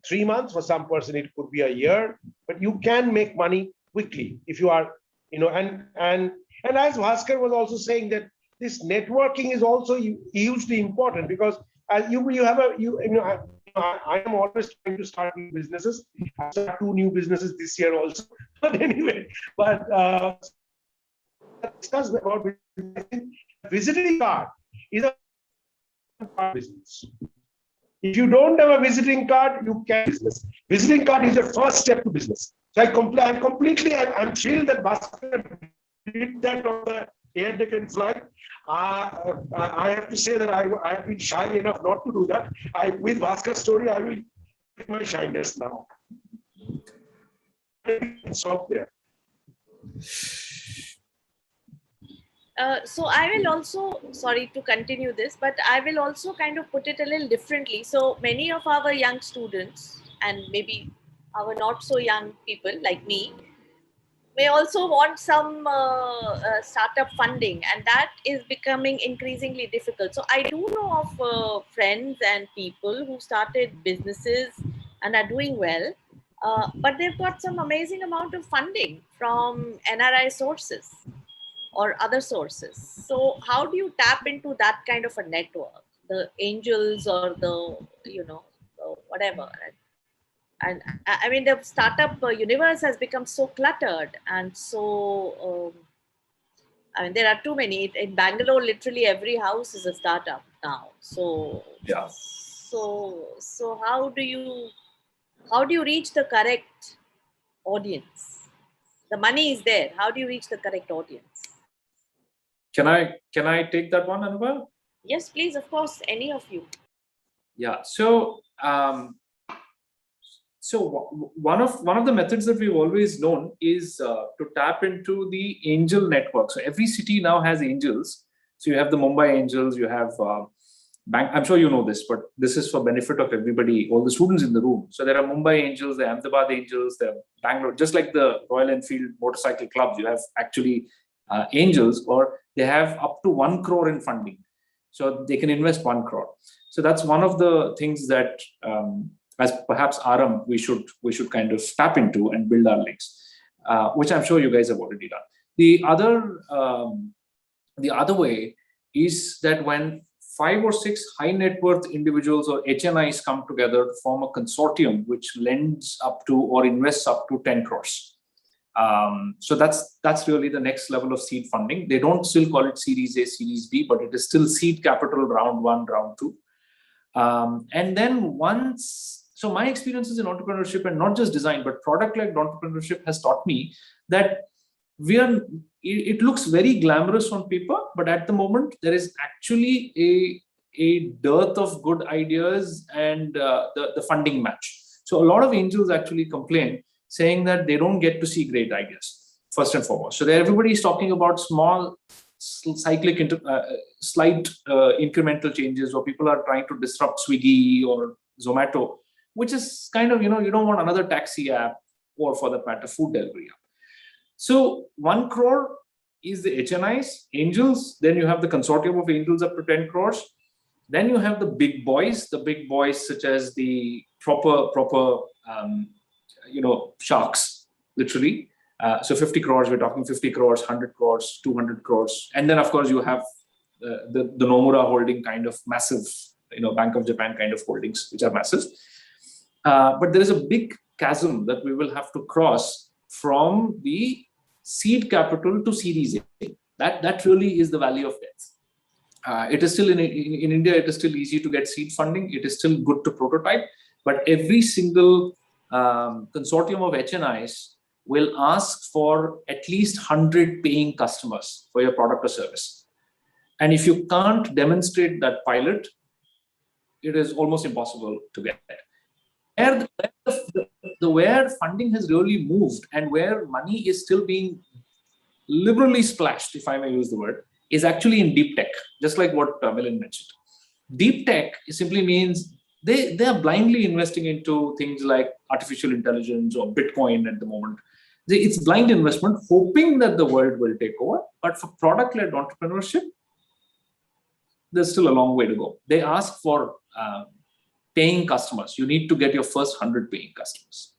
3 months, for some person it could be a year, but you can make money quickly if you are, and as Bhaskar was also saying, that this networking is also hugely important, because as I am always trying to start new businesses. I start 2 new businesses this year also. But anyway, discuss about visiting card is a business. If you don't have a visiting card, you can't business. Visiting card is the first step to business. So I'm thrilled that Bhaskar did that on the air Deccan flight. I have to say that I have been shy enough not to do that. With Bhaskar's story, I will take my shyness now. Stop there. So I will also, sorry to continue this, but I will also kind of put it a little differently. So many of our young students, and maybe our not so young people like me, may also want some startup funding, and that is becoming increasingly difficult. So I do know of friends and people who started businesses and are doing well, but they've got some amazing amount of funding from NRI sources or other sources. So how do you tap into that kind of a network, the angels or the, whatever? And I mean, the startup universe has become so cluttered and so, I mean, there are too many. In Bangalore, literally every house is a startup now. So, Yeah. So how do you reach the correct audience? The money is there. How do you reach the correct audience? Can I take that one, Anubhav? Yes, please. Of course, any of you. Yeah. So one of the methods that we've always known is to tap into the angel network. So every city now has angels. So you have the Mumbai angels, you have I'm sure you know this, but this is for benefit of everybody, all the students in the room. So there are Mumbai angels, there are Ahmedabad angels, there are Bangalore, just like the Royal Enfield motorcycle clubs, you have actually angels, or they have up to 1 crore in funding. So they can invest 1 crore. So that's one of the things that as perhaps Aram, we should kind of tap into and build our legs, which I'm sure you guys have already done. The other way is that when 5 or 6 high net worth individuals or HNIs come together to form a consortium which lends up to or invests up to 10 crores. So that's really the next level of seed funding. They don't still call it Series A, Series B, but it is still seed capital round 1, round 2. And then so my experiences in entrepreneurship, and not just design, but product-led entrepreneurship, has taught me that it looks very glamorous on paper, but at the moment there is actually a dearth of good ideas and the funding match. So a lot of angels actually complain saying that they don't get to see great ideas, first and foremost. So everybody is talking about small, cyclic, slight incremental changes, or people are trying to disrupt Swiggy or Zomato, which is kind of, you don't want another taxi app, or for that matter, food delivery app. So 1 crore is the HNIs, angels. Then you have the consortium of angels up to 10 crores. Then you have the big boys such as the proper sharks, literally. So 50 crores, we're talking 50 crores, 100 crores, 200 crores. And then, of course, you have the Nomura holding kind of massive, Bank of Japan kind of holdings, which are massive. But there is a big chasm that we will have to cross from the seed capital to Series A. That really is the valley of death. It is still in India, it is still easy to get seed funding. It is still good to prototype, but every single consortium of HNIs will ask for at least 100 paying customers for your product or service. And if you can't demonstrate that pilot, it is almost impossible to get there. Where funding has really moved and where money is still being liberally splashed, if I may use the word, is actually in deep tech, just like what Milind mentioned. Deep tech simply means they are blindly investing into things like artificial intelligence or Bitcoin at the moment. It's blind investment, hoping that the world will take over. But for product-led entrepreneurship, there's still a long way to go. They ask for paying customers. You need to get your first 100 paying customers.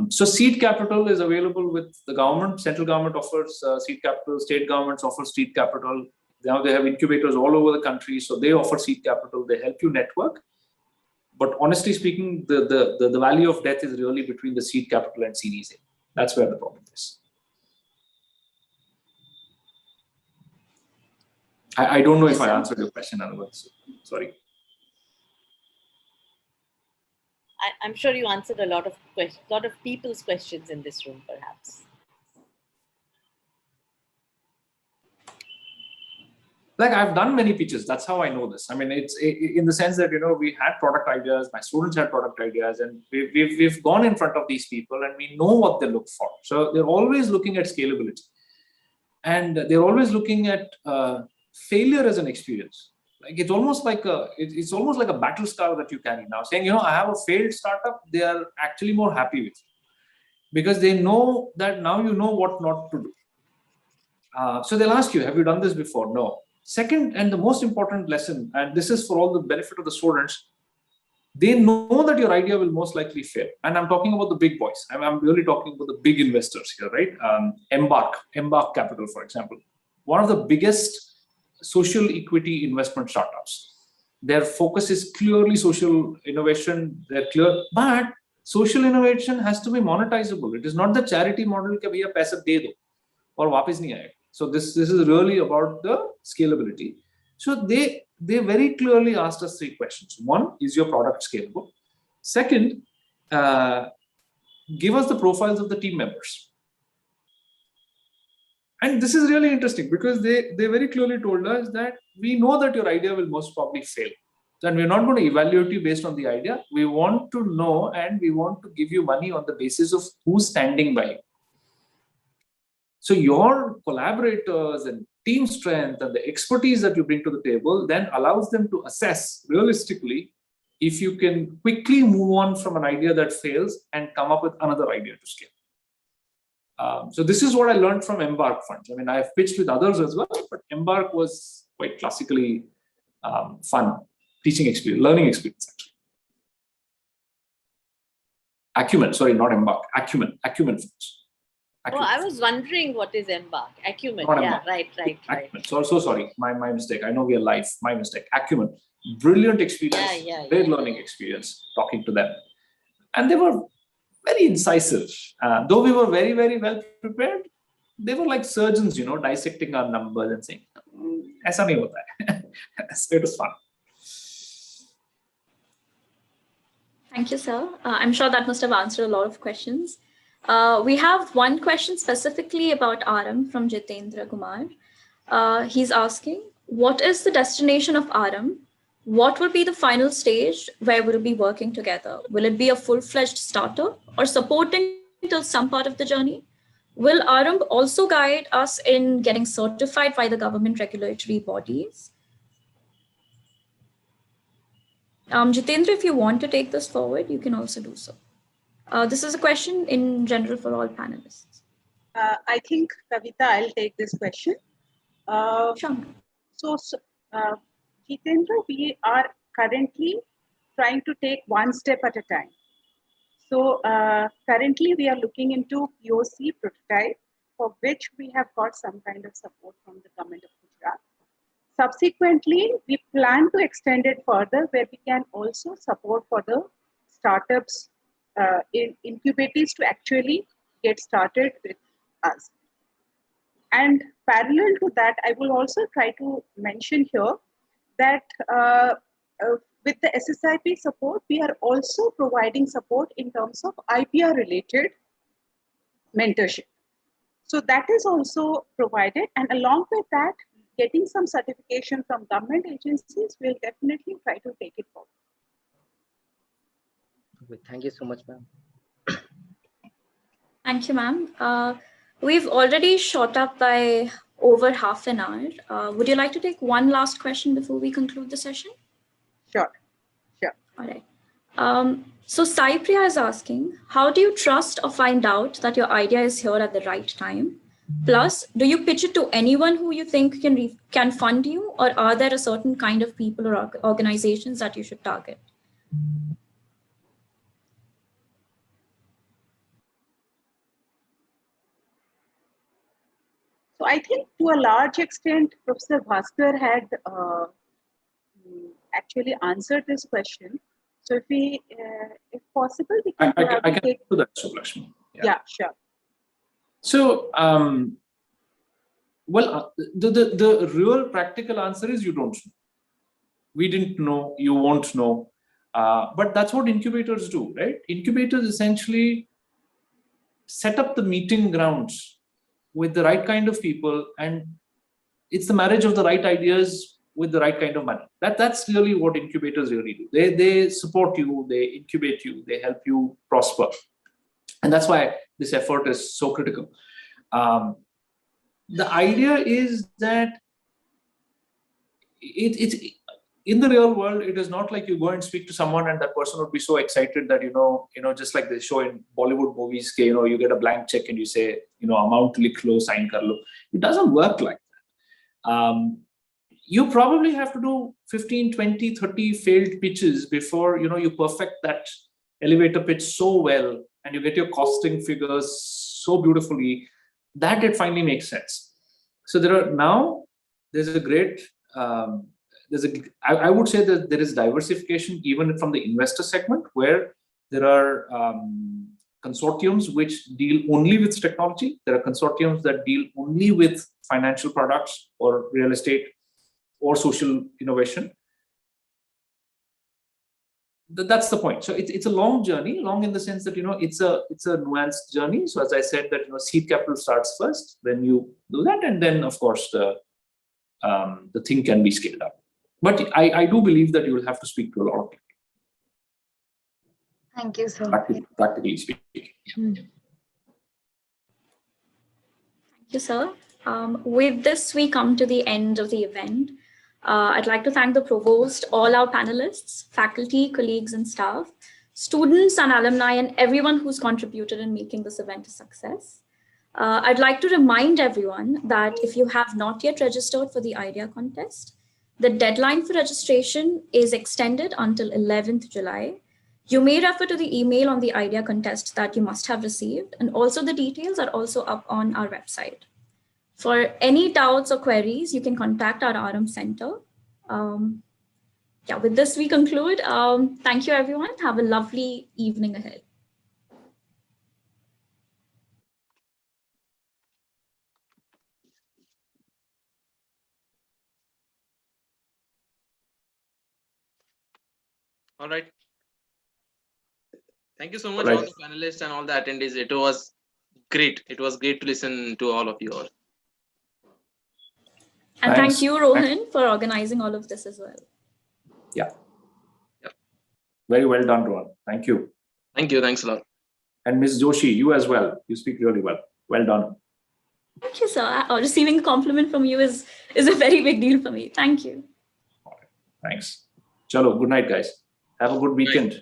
So seed capital is available with the government. Central government offers seed capital. State governments offer seed capital. Now they have incubators all over the country, so they offer seed capital. They help you network. But honestly speaking, the value of death is really between the seed capital and Series A. That's where the problem is. I don't know if I answered your question, Anubhav. Sorry. I'm sure you answered a lot of people's questions in this room, perhaps. Like, I've done many pitches. That's how I know this. I mean, it's in the sense that, we had product ideas, my students had product ideas, and we've gone in front of these people and we know what they look for. So they're always looking at scalability, and they're always looking at failure as an experience. Like, it's almost like a battle scar that you carry now, saying, I have a failed startup. They are actually more happy with you because they know that now you know what not to do. So they'll ask you, have you done this before? No. Second, and the most important lesson, and this is for all the benefit of the students, they know that your idea will most likely fail. And I'm talking about the big boys. I'm really talking about the big investors here, right? Embark Capital, for example. One of the biggest social equity investment startups. Their focus is clearly social innovation. They're clear, but social innovation has to be monetizable. It is not the charity model that we have paisa de do or wapis nahi aayega. So this is really about the scalability. So they very clearly asked us 3 questions. One, is your product scalable? Second, give us the profiles of the team members. And this is really interesting because they very clearly told us that we know that your idea will most probably fail. And we're not going to evaluate you based on the idea. We want to know, and we want to give you money on the basis of who's standing by you. So your collaborators and team strength and the expertise that you bring to the table then allows them to assess realistically if you can quickly move on from an idea that fails and come up with another idea to scale. So this is what I learned from Embark Funds. I mean, I've pitched with others as well, but Embark was quite classically fun teaching experience, learning experience actually. Acumen, sorry, not Embark, Acumen Funds. Oh, I was wondering what is Embark. Acumen, not yeah, Embark. right. Acumen. So sorry, my mistake. I know we are live, my mistake. Acumen, brilliant experience, great learning experience talking to them. And they were very incisive. Though we were very, very well prepared, they were like surgeons, dissecting our numbers and saying, aisa nahi hota hai. So it was fun. Thank you, sir. I'm sure that must have answered a lot of questions. We have one question specifically about Aram from Jitendra Kumar. He's asking, what is the destination of Aram? What will be the final stage where we'll be working together? Will it be a full-fledged startup or supporting till some part of the journey? Will Aramb also guide us in getting certified by the government regulatory bodies? Jitendra, if you want to take this forward, you can also do so. This is a question in general for all panelists. I think, Kavita, I'll take this question. Sure. So, Jitendra, we are currently trying to take one step at a time. So, currently we are looking into POC prototype, for which we have got some kind of support from the government of Gujarat. Subsequently, we plan to extend it further, where we can also support for the startups in incubators to actually get started with us. And parallel to that, I will also try to mention here that with the SSIP support, we are also providing support in terms of IPR related mentorship. So that is also provided, and along with that, getting some certification from government agencies, we'll definitely try to take it forward. Thank you so much, ma'am. Thank you, ma'am. We've already shot up by over half an hour. Would you like to take one last question before we conclude the session? Sure. All right. So Saipriya is asking, how do you trust or find out that your idea is here at the right time? Plus, do you pitch it to anyone who you think can fund you, or are there a certain kind of people or organizations that you should target? So I think to a large extent, Professor Bhaskar had actually answered this question. So if possible, we can I can do that, Subhlakshmi. Yeah, sure. So, well, the real practical answer is you don't know. We didn't know, you won't know. But that's what incubators do, right? Incubators essentially set up the meeting grounds with the right kind of people, and it's the marriage of the right ideas with the right kind of money. That's really what incubators really do. They support you, they incubate you, they help you prosper. And that's why this effort is so critical. The idea is that it's in the real world, it is not like you go and speak to someone and that person would be so excited that, just like they show in Bollywood movies, you get a blank check and you say, amount likh lo, sign kar lo. It doesn't work like that. You probably have to do 15, 20, 30 failed pitches before, you perfect that elevator pitch so well and you get your costing figures so beautifully that it finally makes sense. So there's a great, I would say that there is diversification even from the investor segment, where there are consortiums which deal only with technology. There are consortiums that deal only with financial products or real estate or social innovation. That's the point. So it's a long journey, long in the sense that it's a nuanced journey. So as I said, that seed capital starts first, then you do that, and then of course the thing can be scaled up. But I do believe that you will have to speak to a lot of people. Thank you, sir. Practically speaking. Thank you, sir. With this, we come to the end of the event. I'd like to thank the provost, all our panelists, faculty, colleagues, and staff, students and alumni, and everyone who's contributed in making this event a success. I'd like to remind everyone that if you have not yet registered for the idea contest, the deadline for registration is extended until 11th July. You may refer to the email on the idea contest that you must have received, and also the details are also up on our website. For any doubts or queries, you can contact our RM center. With this, we conclude. Thank you, everyone. Have a lovely evening ahead. All right. Thank you so much, all the panelists and all the attendees. It was great. It was great to listen to all of you all. And thank you, Rohan, for organizing all of this as well. Yeah. Very well done, Rohan. Thank you. Thank you. Thanks a lot. And Ms. Joshi, you as well. You speak really well. Well done. Thank you, sir. Receiving a compliment from you is a very big deal for me. Thank you. Thanks. Chalo, good night, guys. Have a good weekend.